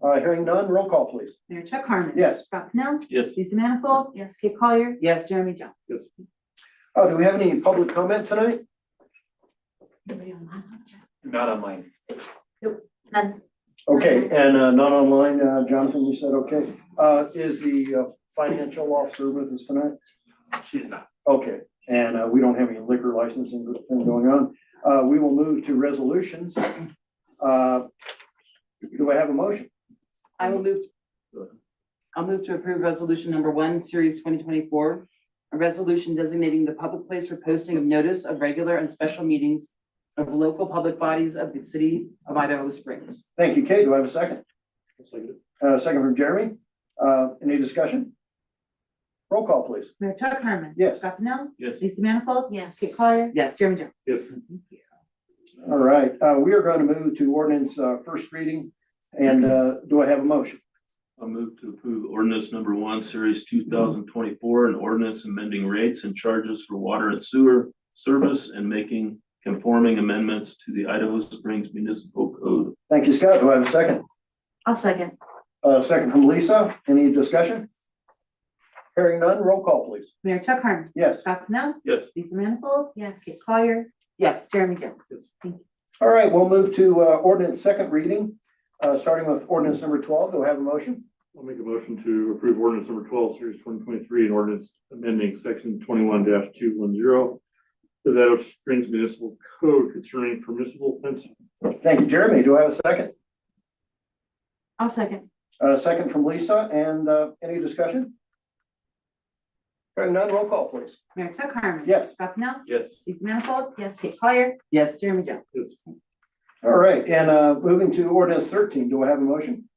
Hearing none, roll call, please. Mayor Chuck Harmon. Yes. Scott Pennell. Yes. Lisa Manifold. Yes. Kate Collier. Yes. Jeremy Jones. Yes. Do we have any public comment tonight? Anybody online? Not online. None. Okay, and not online, Jonathan, you said, okay. Is the financial officer with us tonight? She's not. Okay, and we don't have any liquor licensing thing going on. We will move to resolutions. Do I have a motion? I'll move to approve resolution number 1, series 2024. A resolution designating the public place for posting of notice of regular and special meetings of local public bodies of the city of Idaho Springs. Thank you, Kate. Do I have a second? Second from Jeremy. Any discussion? Roll call, please. Mayor Chuck Harmon. Yes. Scott Pennell. Yes. Lisa Manifold. Yes. Kate Collier. Yes. Jeremy Jones. Yes. All right, we are going to move to ordinance first reading. And do I have a motion? I'll move to approve ordinance number 1, series 2024, an ordinance amending rates and charges for water and sewer service and making conforming amendments to the Idaho Springs Municipal Code. Thank you, Scott. Do I have a second? I'll second. Second from Lisa. Any discussion? Hearing none, roll call, please. Mayor Chuck Harmon. Yes. Scott Pennell. Yes. Lisa Manifold. Yes. Kate Collier. Yes. Jeremy Jones. Yes. All right, we'll move to ordinance second reading, starting with ordinance number 12. Do I have a motion? I'll make a motion to approve ordinance number 12, series 2023, an ordinance amending section 21-210 of the Idaho Springs Municipal Code concerning permissible fencing. Thank you, Jeremy. Do I have a second? I'll second. Second from Lisa, and any discussion? Hearing none, roll call, please. Mayor Chuck Harmon. Yes. Scott Pennell. Yes. Lisa Manifold. Yes. Kate Collier. Yes. Jeremy Jones. Yes. All right, and moving to ordinance 13. Do I have a motion?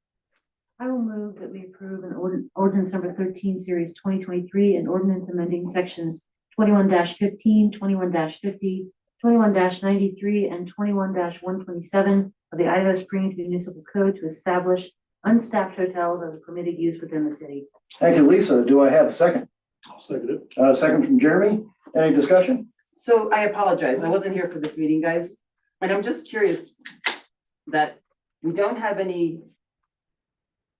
I will move that we approve an ordinance number 13, series 2023, an ordinance amending sections 21-15, 21-50, 21-93, and 21-127 of the Idaho Springs Municipal Code to establish unstaffed hotels as a permitted use within the city. Thank you, Lisa. Do I have a second? I'll second it. Second from Jeremy. Any discussion? So I apologize. I wasn't here for this meeting, guys. And I'm just curious that we don't have any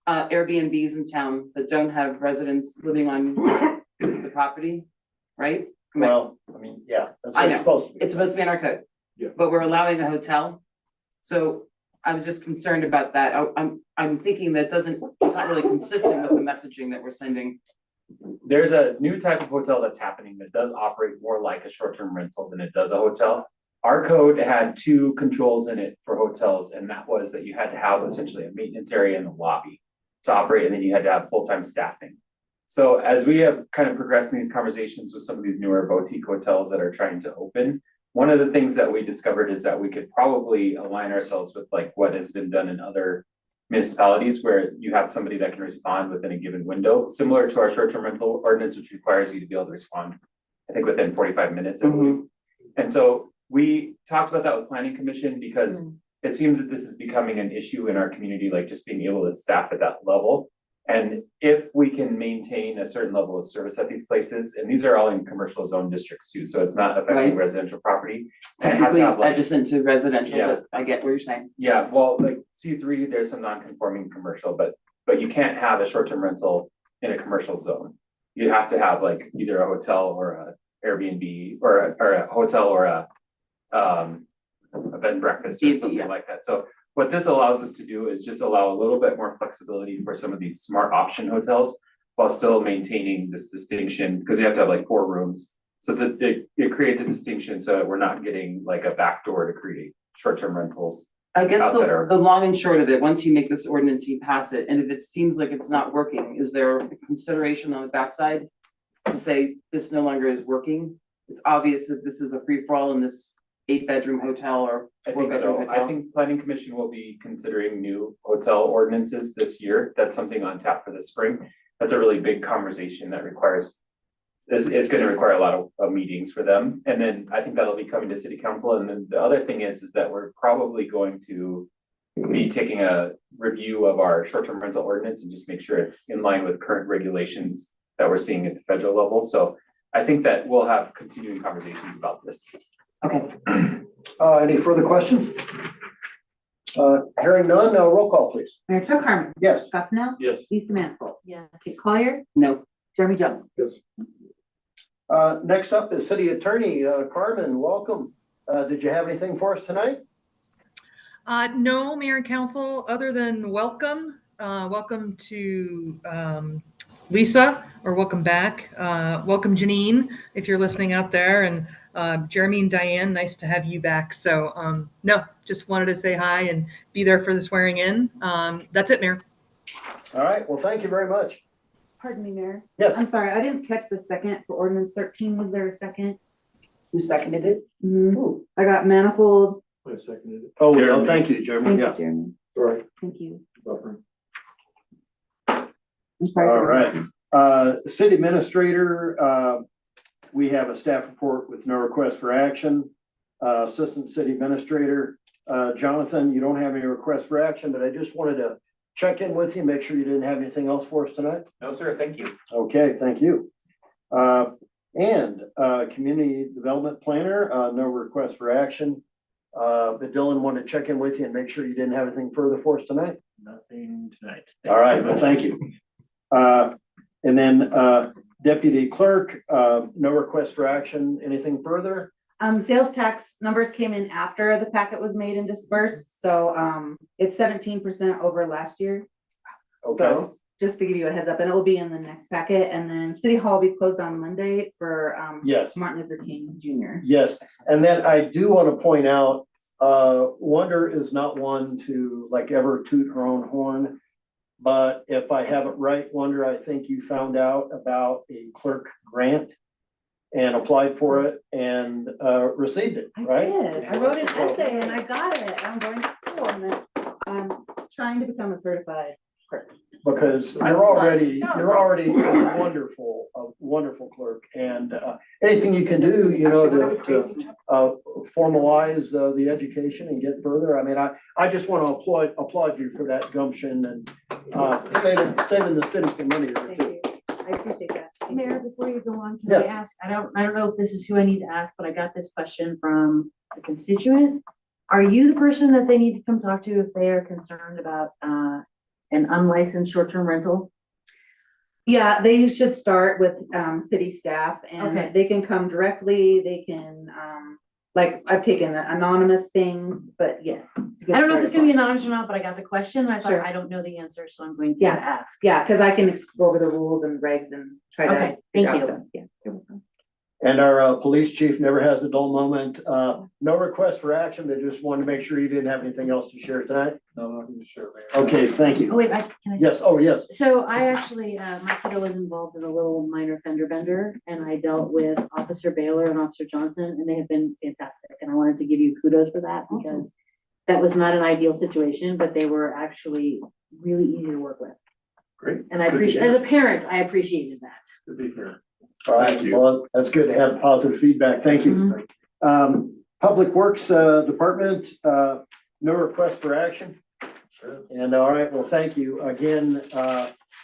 Airbnbs in town that don't have residents living on the property, right? Well, I mean, yeah, that's I what know. it's supposed to be. It's supposed to be in our code. Yeah. But we're allowing a hotel. So I was just concerned about that. I'm thinking that it's not really consistent with the messaging that we're sending. There's a new type of hotel that's happening that does operate more like a short-term rental than it does a hotel. Our code had 2 controls in it for hotels, and that was that you had to have essentially a maintenance area in the lobby to operate, and then you had to have full-time staffing. So as we have kind of progressed in these conversations with some of these newer boutique hotels that are trying to open, one of the things that we discovered is that we could probably align ourselves with like what has been done in other municipalities where you have somebody that can respond within a given window, similar to our short-term rental ordinance, which requires you to be able to respond, I think, within 45 minutes. And so we talked about that with Planning Commission because it seems that this is becoming an issue in our community, like just being able to staff at that level. And if we can maintain a certain level of service at these places, and these are all in commercial zone districts too, so it's not affecting Right. residential property. And it has Technically to have like, adjacent to residential, Yeah. but I get what you're saying. yeah, well, like C3, there's some non-conforming commercial, but you can't have a short-term rental in a commercial zone. You have to have like either a hotel or a Airbnb or a hotel or a bed and breakfast or Easy, something yeah. like that. So what this allows us to do is just allow a little bit more flexibility for some of these smart option hotels while still maintaining this distinction, because you have to have like 4 rooms. So it creates a distinction so that we're not getting like a backdoor to create short-term rentals. I guess outside our- the long and short of it, once you make this ordinance, you pass it, and if it seems like it's not working, is there a consideration on the backside to say this no longer is working? It's obvious that this is a free-for-all in this 8-bedroom hotel or I think so. 4-bedroom I hotel. think Planning Commission will be considering new hotel ordinances this year. That's something on tap for the spring. That's a really big conversation that requires, it's gonna require a lot of meetings for them. And then I think that'll be coming to city council. And then the other thing is that we're probably going to be taking a review of our short-term rental ordinance and just make sure it's in line with current regulations that we're seeing at the federal level. So I think that we'll have continuing conversations about this. Okay. Any further questions? Hearing none, roll call, please. Mayor Chuck Harmon. Yes. Scott Pennell. Yes. Lisa Manifold. Yes. Kate Collier. No. Jeremy Jones. Yes. Next up is City Attorney Carmen. Welcome. Did you have anything for us tonight? No, Mayor and Council, other than welcome, welcome to Lisa, or welcome back. Welcome Janine, if you're listening out there, and Jeremy and Diane, nice to have you back. So no, just wanted to say hi and be there for the swearing in. That's it, Mayor. All right, well, thank you very much. Pardon me, Mayor. Yes. I'm sorry, I didn't catch the second for ordinance 13. Was there a second? Who seconded it? I got Manifold. I seconded it. Oh, well, thank you, Jeremy. Thank you, Yeah. Jeremy. Sorry. Thank you. Buffering. I'm sorry. All right. City Administrator, we have a staff report with no request for action. Assistant City Administrator, Jonathan, you don't have any requests for action, but I just wanted to check in with you, make sure you didn't have anything else for us tonight. No, sir, thank you. Okay, thank you. And Community Development Planner, no request for action. But Dylan wanted to check in with you and make sure you didn't have anything further for us tonight. Nothing tonight. All right, well, thank you. And then Deputy Clerk, no request for action. Anything further? Sales tax numbers came in after the packet was made and dispersed, so it's 17% over last year. Okay. So just to give you a heads up, and it will be in the next packet, and then City Hall will be closed on Monday for Yes. Martin Luther King Jr. Yes, and then I do want to point out, Wonder is not one to like ever toot her own horn. But if I have it right, Wonder, I think you found out about a clerk grant and applied for it and received it, right? I did. I wrote an essay and I got it. I'm going to school and I'm trying to become a certified clerk. Because you're already a wonderful clerk, and anything you can do, you know, to formalize the education and get further. I mean, I just want to applaud you for that gumption and saving the city some money there Thank too. you. I appreciate that. Mayor, before you go on, can Yes. I ask, I don't know if this is who I need to ask, but I got this question from a constituent. Are you the person that they need to come talk to if they are concerned about an unlicensed short-term rental? Yeah, they should start with city staff Okay. and they can come directly. They can like I've taken anonymous things, but yes. I don't know if it's gonna be anonymous or not, but I got the question. I thought Sure. I don't know the answer, so I'm going to Yeah. ask. Yeah, because I can go over the rules and regs and try to. Okay, thank figure out you. stuff. Yeah. You're welcome. And our police chief never has a dull moment. No request for action. They just wanted to make sure you didn't have anything else to share tonight. No, nothing to share, Mayor. Okay, thank Oh, you. wait, can I? Yes, oh, yes. So I actually, my kiddo was involved in a little minor fender bender, and I dealt with Officer Baylor and Officer Johnson, and they have been fantastic. And I wanted to give you kudos for that because that was not an ideal situation, but they were actually really easy to work with. Great. And I appreciate, as a parent, I appreciated that. Good to hear. All right, well, that's good to have positive feedback. Thank you. Public Works Department, no request for action. Sure. And all right, well, thank you again.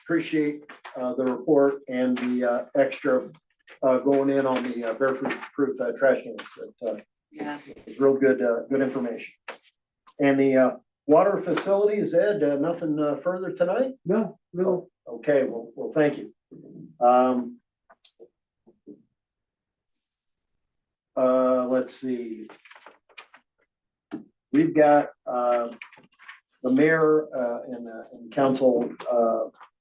Appreciate the report and the extra going in on the bear-proof trash cans. Yeah. It's real good, good information. And the water facilities, Ed, nothing further tonight? No. Okay, well, thank you. Let's see. We've got the mayor and council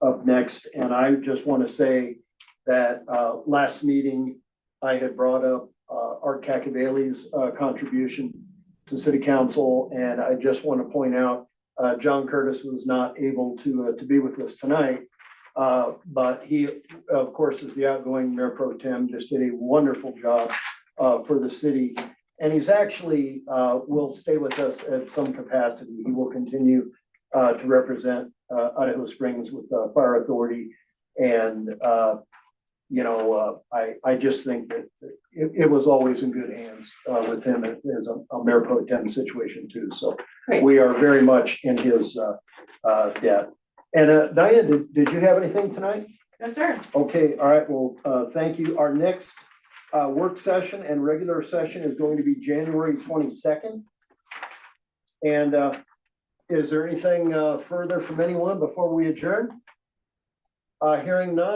up next, and I just want to say that last meeting I had brought up Art Cacavelli's contribution to city council, and I just want to point out John Curtis was not able to be with us tonight. But he, of course, is the outgoing mayor pro tem, just did a wonderful job for the city. And he's actually will stay with us at some capacity. He will continue to represent Idaho Springs with Fire Authority. And, you know, I just think that it was always in good hands with him as a mayor pro tem situation too. So Great. We are very much in his debt. And Diane, did you have anything tonight? No, sir. Okay, all right, well, thank you. Our next work session and regular session is going to be January 22nd. And is there anything further from anyone before we adjourn? Hearing none.